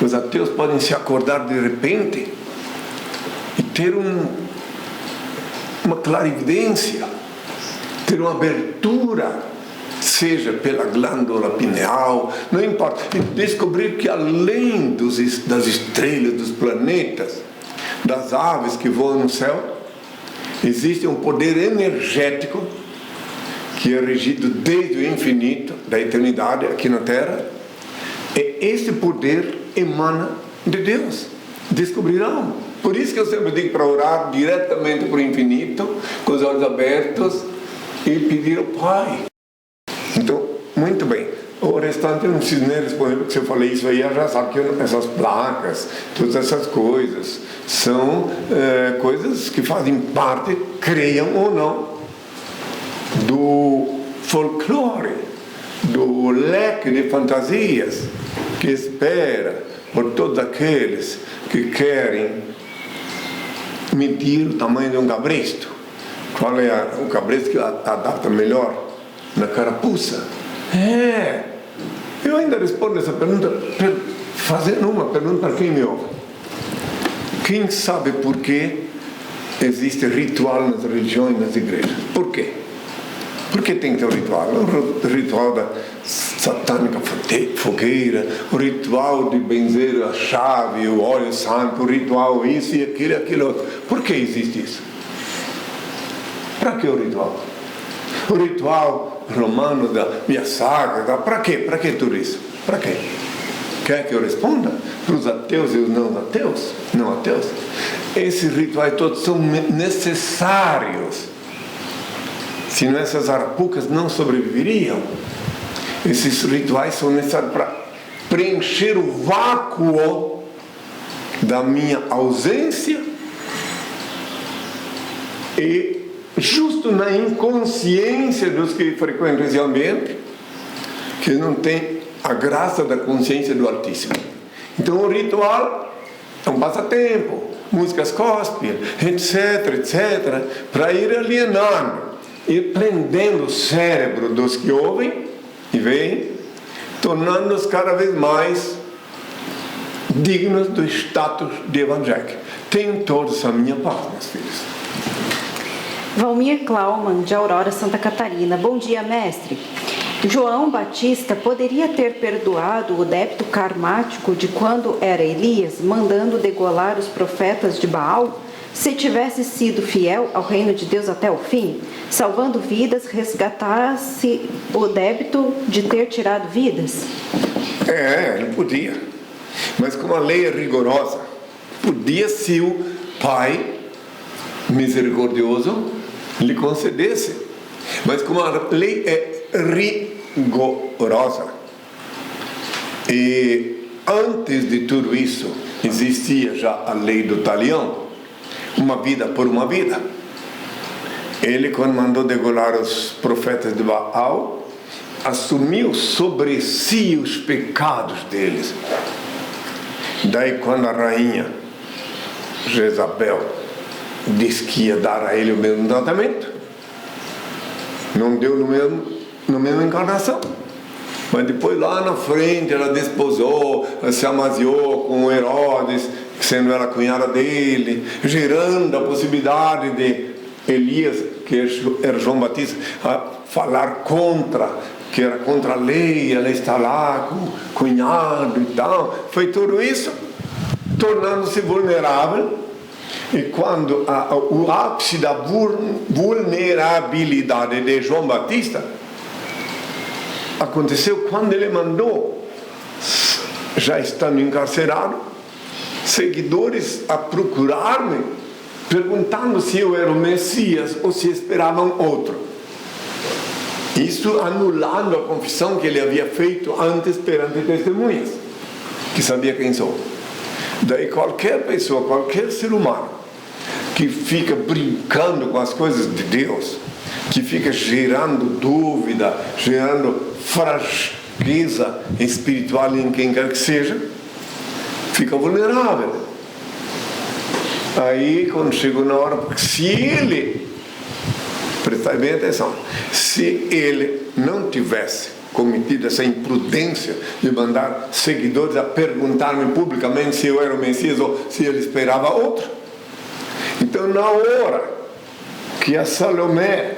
os ateus podem se acordar de repente e ter uma clarividência, ter uma abertura, seja pela glândula pineal, não importa, e descobrir que além das estrelas, dos planetas, das aves que voam no céu, existe um poder energético que é regido desde o infinito, da eternidade aqui na Terra, e esse poder emana de Deus. Descobrirão. Por isso que eu sempre digo para orar diretamente para o infinito, com os olhos abertos, e pedir ao Pai. Então, muito bem. O restante eu não preciso nem responder, porque se eu falei isso aí, já sabe que essas placas, todas essas coisas, são coisas que fazem parte, creiam ou não, do folclore, do leque de fantasias que espera por todos aqueles que querem medir o tamanho de um cabresto. Qual é o cabresto que adapta melhor na carapuça? Eu ainda respondo essa pergunta fazendo uma pergunta para quem me ouve. Quem sabe por que existe ritual nas religiões, nas igrejas? Por quê? Por que tem que ter um ritual? O ritual da satânica fogueira, o ritual de benzer a chave, o óleo santo, o ritual isso e aquilo outro. Por que existe isso? Para que o ritual? O ritual romano da minha saga, para quê? Para que tudo isso? Para quê? Quer que eu responda? Para os ateus e os não ateus? Esses rituais todos são necessários. Senão essas arapucas não sobreviveriam. Esses rituais são necessários para preencher o vácuo da minha ausência e justo na inconsciência dos que frequentam esse ambiente, que não tem a graça da consciência do Altíssimo. Então o ritual é um passatempo, músicas gospel, etc, para ir alienando, ir prendendo o cérebro dos que ouvem e veem, tornando-os cada vez mais dignos do status de evangélico. Tenham todos a minha paz, meus filhos. Valmir Klauman, de Aurora, Santa Catarina. Bom dia, mestre. João Batista poderia ter perdoado o débito karmático de quando era Elias, mandando degolar os profetas de Baal, se tivesse sido fiel ao reino de Deus até o fim, salvando vidas, resgatasse o débito de ter tirado vidas? Ele podia. Mas como a lei é rigorosa, podia se o Pai misericordioso lhe concedesse Mas como a lei é rigorosa, e antes de tudo isso existia já a lei do talião, uma vida por uma vida. Ele, quando mandou degolar os profetas de Baal, assumiu sobre si os pecados deles. Daí, quando a rainha Jezabel disse que ia dar a ele o mesmo tratamento, não deu na mesma encarnação. Mas depois, lá na frente, ela desposou, se amaziou com Herodes, sendo ela a cunhada dele, gerando a possibilidade de Elias, que era João Batista, a falar que era contra a lei. Ela está lá com o cunhado e tal. Foi tudo isso, tornando-se vulnerável. E quando o ápice da vulnerabilidade de João Batista aconteceu quando ele mandou, já estando encarcerado, seguidores a procurar-me, perguntando se eu era o Messias ou se esperavam outro. Isso anulando a confissão que ele havia feito antes perante testemunhas, que sabia quem sou. Daí qualquer pessoa, qualquer ser humano que fica brincando com as coisas de Deus, que fica gerando dúvida, gerando fraqueza espiritual em quem quer que seja, fica vulnerável. Aí, quando chegou na hora, porque se ele, prestai bem atenção, se ele não tivesse cometido essa imprudência de mandar seguidores a perguntar-me publicamente se eu era o Messias ou se ele esperava outro, então, na hora que a Salomé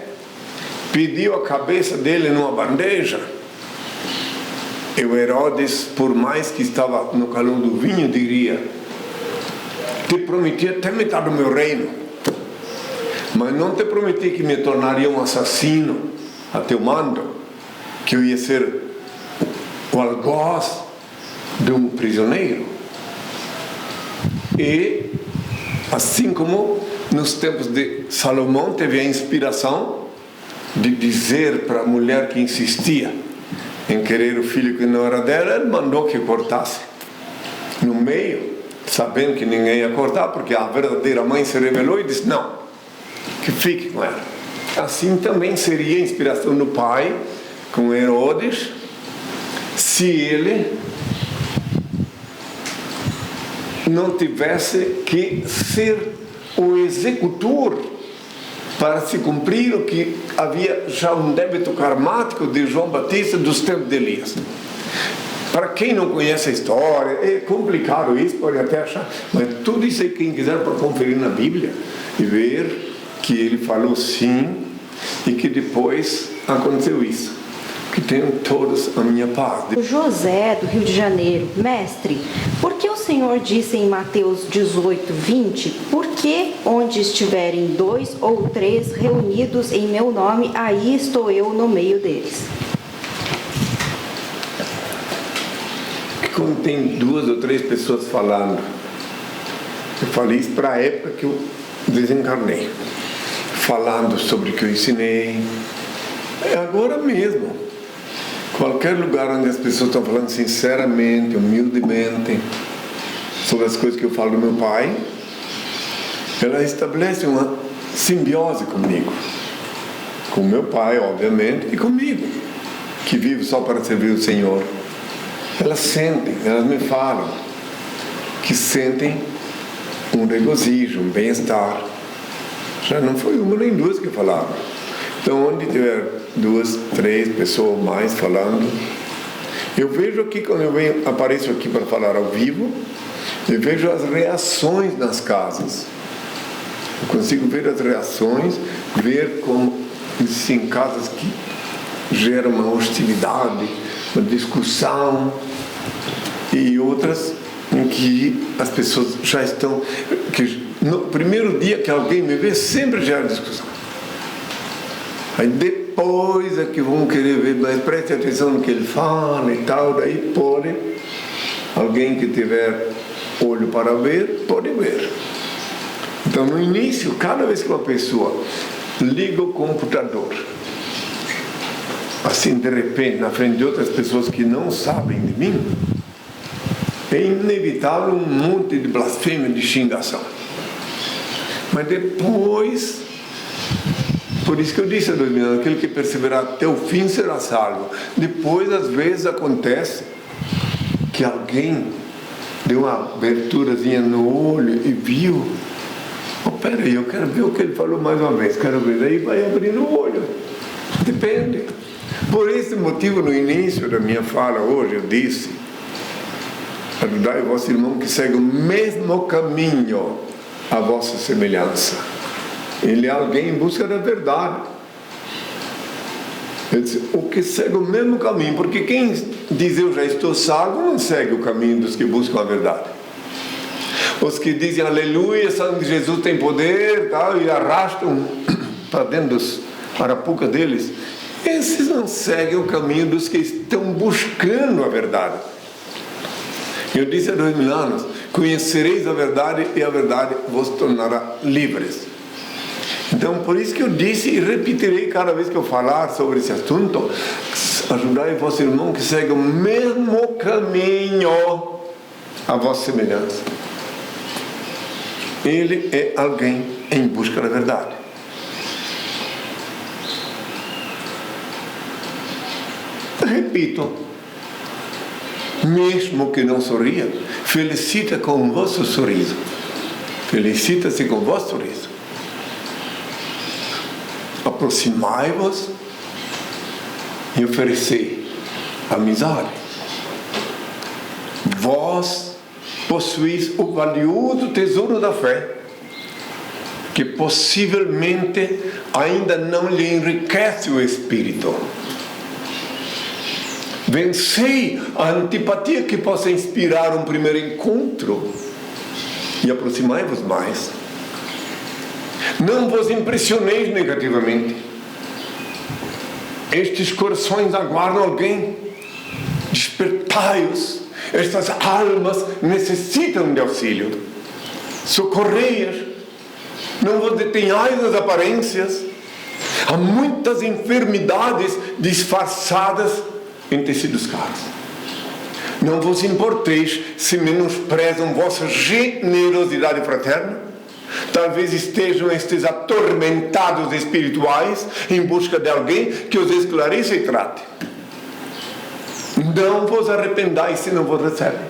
pediu a cabeça dele numa bandeja, e o Herodes, por mais que estava no calor do vinho, diria: te prometi até metade do meu reino, mas não te prometi que me tornaria um assassino a teu mando, que eu ia ser o algoz de um prisioneiro. E assim como nos tempos de Salomão teve a inspiração de dizer para a mulher que insistia em querer o filho que não era dela, ele mandou que cortasse no meio, sabendo que ninguém ia cortar, porque a verdadeira mãe se revelou e disse: não, que fique com ela. Assim também seria a inspiração do pai com Herodes, se ele não tivesse que ser o executor para se cumprir o que havia já um débito karmático de João Batista dos tempos de Elias. Para quem não conhece a história, é complicado isso, pode até achar, mas tudo isso aí, quem quiser pode conferir na Bíblia e ver que ele falou sim e que depois aconteceu isso. Que tenham todos a minha paz. José, do Rio de Janeiro: mestre, por que o Senhor disse em Mateus 18:20, por que onde estiverem 2 ou 3 reunidos em meu nome, aí estou eu no meio deles? Quando tem 2 ou 3 pessoas falando, eu falei isso para a época que eu desencarnei, falando sobre o que eu ensinei, é agora mesmo. Qualquer lugar onde as pessoas estão falando sinceramente, humildemente, sobre as coisas que eu falo do meu pai, ela estabelece uma simbiose comigo, com meu pai, obviamente, e comigo, que vivo só para servir o Senhor. Elas sentem, elas me falam, que sentem um regozijo, um bem-estar. Já não foi uma nem 2 que falaram. Então, onde tiver 2, 3 pessoas mais falando, eu vejo aqui, quando eu apareço aqui para falar ao vivo, eu vejo as reações nas casas. Eu consigo ver as reações, ver como existem casas que geram uma hostilidade, uma discussão, e outras em que as pessoas já estão, que no primeiro dia que alguém me vê, sempre gera discussão. Aí depois é que vão querer ver, mas preste atenção no que ele fala e tal, daí pode, alguém que tiver olho para ver, pode ver. Então, no início, cada vez que uma pessoa liga o computador assim de repente, na frente de outras pessoas que não sabem de mim, é inevitável um monte de blasfêmia, de xingação. Mas depois, por isso que eu disse há 2000 anos, aquele que perseverar até o fim será salvo. Depois, às vezes, acontece que alguém deu uma aberturazinha no olho e viu. Oh, peraí, eu quero ver o que ele falou mais uma vez, quero ver, daí vai abrindo o olho. Depende. Por esse motivo, no início da minha fala hoje, eu disse: ajudai o vosso irmão que segue o mesmo caminho à vossa semelhança. Ele é alguém em busca da verdade. Eu disse, o que segue o mesmo caminho, porque quem diz eu já estou salvo não segue o caminho dos que buscam a verdade. Os que dizem aleluia, sangue de Jesus tem poder, tal, e arrastam para dentro dos arapucas deles, esses não seguem o caminho dos que estão buscando a verdade. Eu disse há 2000 anos: conhecereis a verdade e a verdade vos tornará livres. Então, por isso que eu disse e repetirei cada vez que eu falar sobre esse assunto: ajudai o vosso irmão que segue o mesmo caminho à vossa semelhança. Ele é alguém em busca da verdade. Repito, mesmo que não sorria, felicita com o vosso sorriso. Felicita-se com o vosso sorriso. Aproximai-vos e oferecei amizade. Vós possuís o valioso tesouro da fé, que possivelmente ainda não lhe enriquece o espírito. Vencei a antipatia que possa inspirar um primeiro encontro e aproximai-vos mais. Não vos impressioneis negativamente. Estes corações aguardam alguém. Despertai-os. Estas almas necessitam de auxílio. Socorrei-as. Não vos detenhais nas aparências. Há muitas enfermidades disfarçadas em tecidos caros. Não vos importeis se menosprezam vossa generosidade fraterna. Talvez estejam estes atormentados espirituais em busca de alguém que os esclareça e trate. Não vos arrependais se não vos recebem.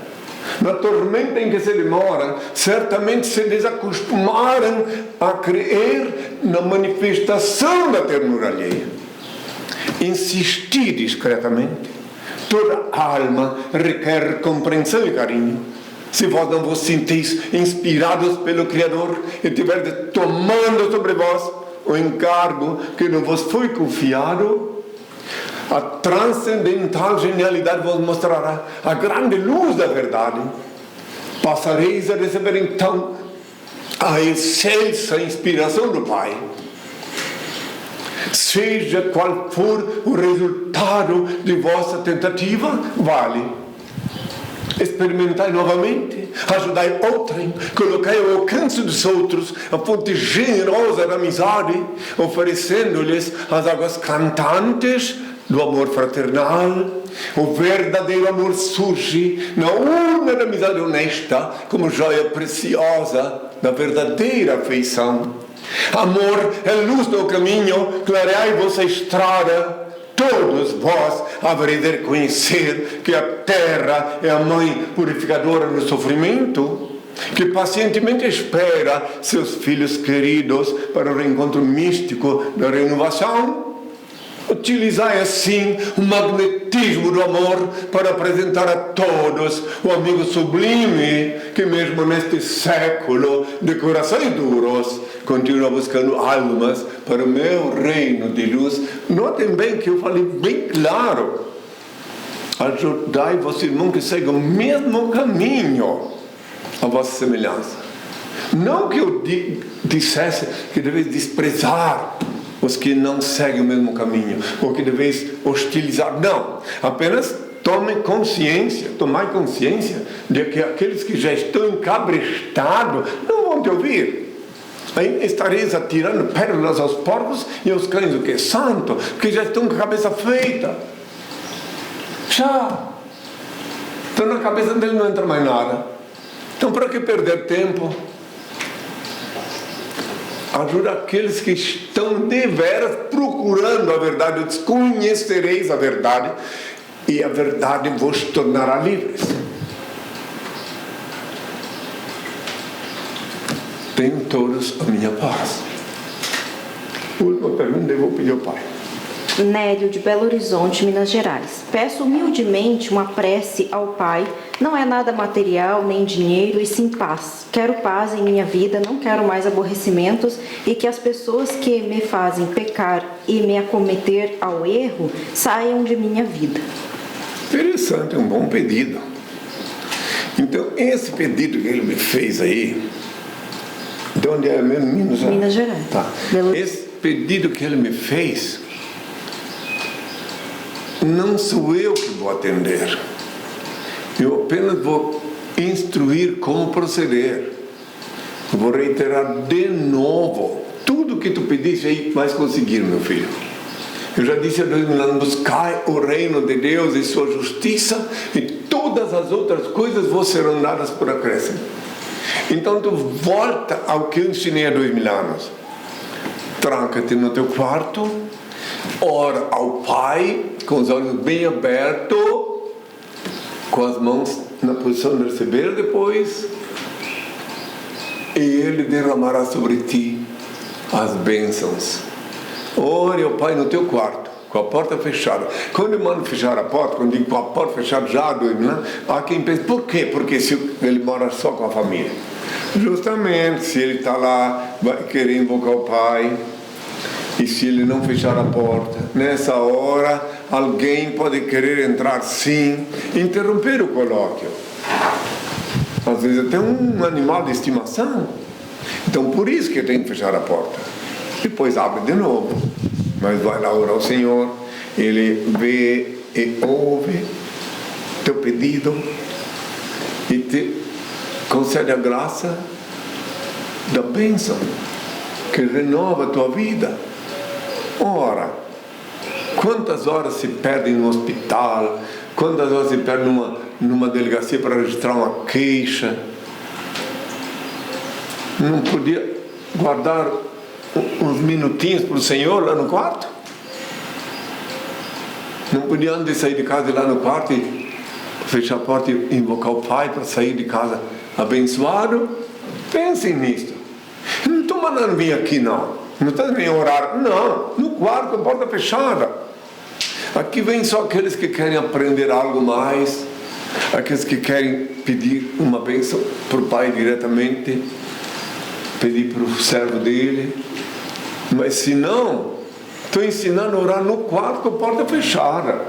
Na tormenta em que se demoram, certamente se desacostumaram a crer na manifestação da ternura alheia. Insisti discretamente. Toda alma requer compreensão e carinho. Se vós não vos sentis inspirados pelo Criador e tiverdes tomando sobre vós o encargo que não vos foi confiado, a transcendental genialidade vos mostrará a grande luz da verdade. Passareis a receber então a excelsa inspiração do Pai. Seja qual for o resultado de vossa tentativa, vale. Experimentai novamente, ajudai outrem, colocai ao alcance dos outros a fonte generosa da amizade, oferecendo-lhes as águas cantantes do amor fraternal. O verdadeiro amor surge na urna da amizade honesta, como joia preciosa da verdadeira afeição. Amor é luz no caminho, clareai vossa estrada. Todos vós havereis de reconhecer que a terra é a mãe purificadora no sofrimento, que pacientemente espera seus filhos queridos para o reencontro místico da renovação. Utilizai assim o magnetismo do amor para apresentar a todos o amigo sublime que mesmo neste século de corações duros continua buscando almas para o meu reino de luz. Notem bem que eu falei bem claro: ajudai vosso irmão que segue o mesmo caminho à vossa semelhança. Não que eu dissesse que deveis desprezar os que não seguem o mesmo caminho, ou que deveis hostilizar. Não, apenas tomai consciência de que aqueles que já estão encabrestados não vão te ouvir. Aí estareis atirando pérolas aos porcos e aos cães, o que é santo, porque já estão com a cabeça feita. Já. Então na cabeça dele não entra mais nada. Então para que perder tempo? Ajuda aqueles que estão de veras procurando a verdade. Conhecereis a verdade e a verdade vos tornará livres. Tenham todos a minha paz. Última pergunta, eu vou pedir ao Pai. Nélio, de Belo Horizonte, Minas Gerais. Peço humildemente uma prece ao Pai. Não é nada material, nem dinheiro, e sim paz. Quero paz em minha vida, não quero mais aborrecimentos, e que as pessoas que me fazem pecar e me acometer ao erro saiam de minha vida. Interessante, é um bom pedido. Então, esse pedido que ele me fez aí, de onde é mesmo? Minas Gerais? Minas Gerais. Tá. Esse pedido que ele me fez, não sou eu que vou atender. Eu apenas vou instruir como proceder. Eu vou reiterar de novo. Tudo que tu pediste aí, vais conseguir, meu filho. Eu já disse há 2000 anos, buscai o reino de Deus e sua justiça, e todas as outras coisas vos serão dadas por acréscimo. Então tu volta ao que eu ensinei há 2000 anos. Tranca-te no teu quarto, ora ao Pai, com os olhos bem abertos, com as mãos na posição de receber depois, e Ele derramará sobre ti as bênçãos. Ore ao Pai no teu quarto, com a porta fechada. Quando eu mando fechar a porta, quando digo com a porta fechada já, há quem pense, por quê? Porque se ele mora só com a família. Justamente, se ele está lá, vai querer invocar o Pai, e se ele não fechar a porta, nessa hora, alguém pode querer entrar sim, interromper o colóquio. Às vezes até um animal de estimação. Então por isso que tem que fechar a porta. Depois abre de novo. Mas vai lá orar ao Senhor, Ele vê e ouve teu pedido e te concede a graça da bênção que renova a tua vida. Ora, quantas horas se perdem no hospital, quantas horas se perdem numa delegacia para registrar uma queixa. Não podia guardar uns minutinhos para o Senhor lá no quarto? Não podia antes de sair de casa ir lá no quarto e fechar a porta e invocar o Pai para sair de casa abençoado? Pensem nisso. Eu não estou mandando vir aqui não. Não está nem orar, não, no quarto com a porta fechada. Aqui vem só aqueles que querem aprender algo mais, aqueles que querem pedir uma bênção para o Pai diretamente, pedir para o servo dele. Mas se não, estou ensinando a orar no quarto com a porta fechada.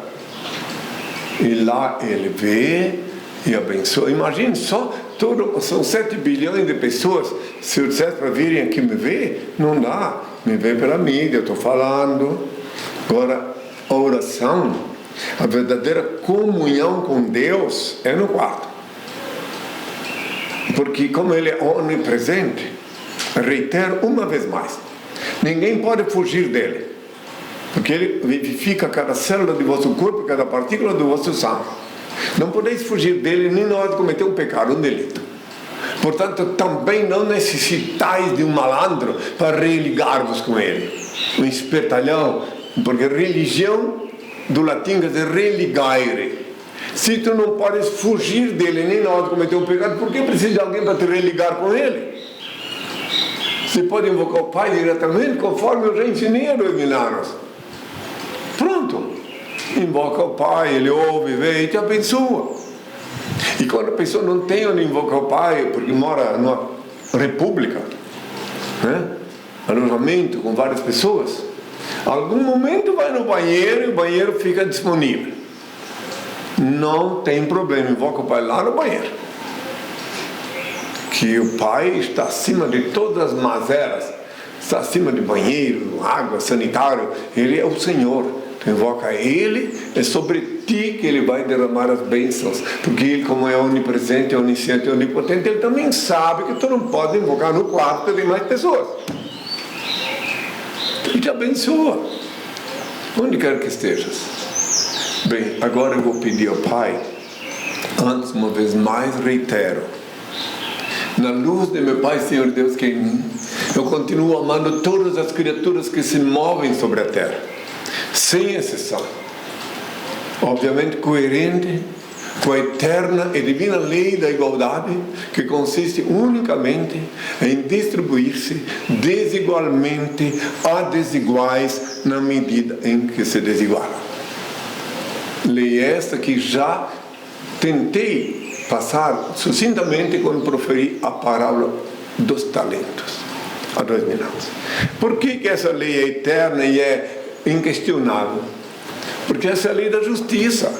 E lá ele vê e abençoa. Imagine só, são 7 bilhões de pessoas. Se eu dissesse para virem aqui me ver, não dá. Me vê pela mídia, eu estou falando. Agora, a oração, a verdadeira comunhão com Deus é no quarto. Porque como Ele é onipresente, reitero uma vez mais, ninguém pode fugir dele. Porque Ele vivifica cada célula de vosso corpo, cada partícula do vosso sangue. Não podeis fugir dele nem na hora de cometer um pecado, um delito. Portanto, também não necessitais de um malandro para religar-vos com ele. Um espertalhão, porque religião do latim quer dizer religare. Se tu não podes fugir dele nem na hora de cometer um pecado, por que precisa de alguém para te religar com ele? Você pode invocar o Pai diretamente, conforme eu já ensinei há 2000 anos. Pronto. Invoca o Pai, Ele ouve, vê e te abençoa. E quando a pessoa não tem onde invocar o Pai, porque mora numa república, alojamento com várias pessoas, algum momento vai no banheiro e o banheiro fica disponível. Não tem problema, invoca o Pai lá no banheiro. Que o Pai está acima de todas as mazelas, está acima de banheiro, água, sanitário. Ele é o Senhor. Invoca Ele, é sobre ti que Ele vai derramar as bênçãos, porque Ele, como é onipresente, onisciente, onipotente, Ele também sabe que tu não pode invocar no quarto de mais pessoas. Ele te abençoa, onde quer que estejas. Bem, agora eu vou pedir ao Pai, antes, uma vez mais, reitero, na luz de meu Pai, Senhor Deus, que em mim, eu continuo amando todas as criaturas que se movem sobre a terra, sem exceção. Obviamente coerente com a eterna e divina lei da igualdade, que consiste unicamente em distribuir-se desigualmente a desiguais na medida em que se desigualam. Lei esta que já tentei passar sucintamente quando proferi a parábola dos talentos há 2000 anos. Por que essa lei é eterna e é inquestionável? Porque essa é a lei da justiça.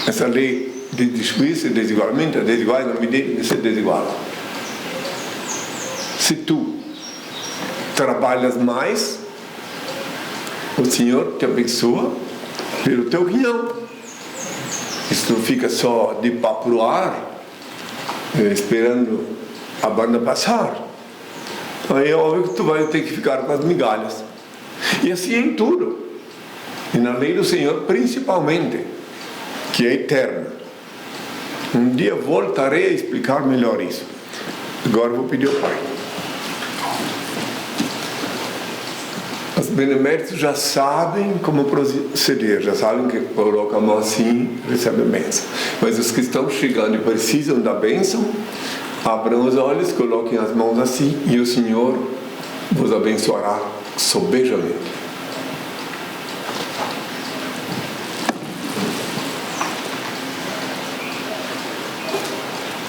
Essa lei de distribuir-se desigualmente a desiguais na medida que se desigualam. Se tu trabalhas mais, o Senhor te abençoa pelo teu quinhão. Se tu fica só de papo no ar, esperando a banda passar, aí é óbvio que tu vai ter que ficar com as migalhas. E assim é em tudo. E na lei do Senhor principalmente, que é eterna. Um dia voltarei a explicar melhor isso. Agora vou pedir ao Pai. Os beneméritos já sabem como proceder, já sabem que coloca a mão assim, recebe a bênção. Mas os que estão chegando e precisam da bênção, abram os olhos, coloquem as mãos assim, e o Senhor vos abençoará sobejamente.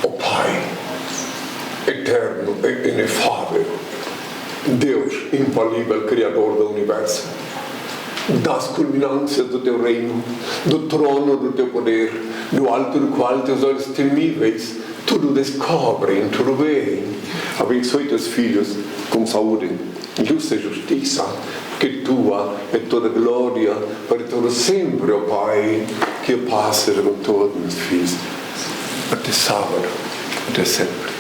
Ó Pai, eterno e inefável, Deus infalível, Criador do Universo, das culminâncias do teu reino, do trono do teu poder, do alto do qual teus olhos temíveis tudo descobrem, tudo veem. Abençoe teus filhos com saúde, luz e justiça, que tua é toda glória para todo sempre, ó Pai, que a paz seja com todos meus filhos, até sábado, até sempre.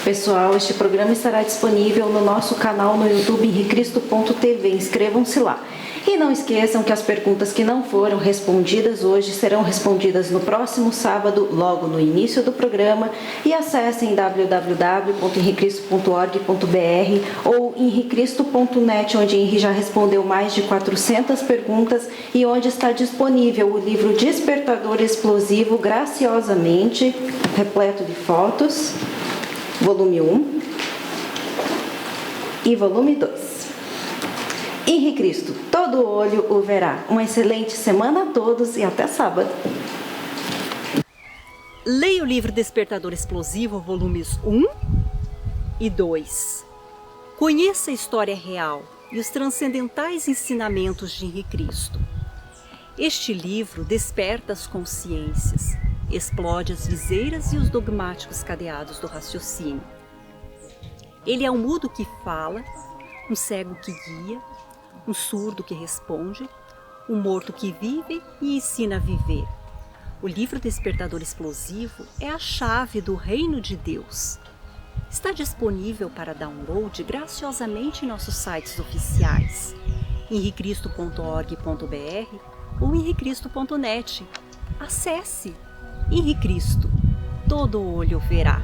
Pessoal, este programa estará disponível no nosso canal no YouTube henricristo.tv. Inscrevam-se lá. E não esqueçam que as perguntas que não foram respondidas hoje serão respondidas no próximo sábado, logo no início do programa. E acessem www.henricristo.org.br ou henricristo.net, onde Henri já respondeu mais de 400 perguntas e onde está disponível o livro Despertador Explosivo, graciosamente, repleto de fotos, volume 1 e volume 2. Henri Cristo, todo olho o verá. Uma excelente semana a todos e até sábado. Leia o livro Despertador Explosivo, volumes 1 e 2. Conheça a história real e os transcendentais ensinamentos de Henri Cristo. Este livro desperta as consciências, explode as viseiras e os dogmáticos cadeados do raciocínio. Ele é um mudo que fala, um cego que guia, um surdo que responde, um morto que vive e ensina a viver. O livro Despertador Explosivo é a chave do reino de Deus. Está disponível para download graciosamente em nossos sites oficiais, henricristo.org.br ou henricristo.net. Acesse! Henri Cristo, todo olho verá.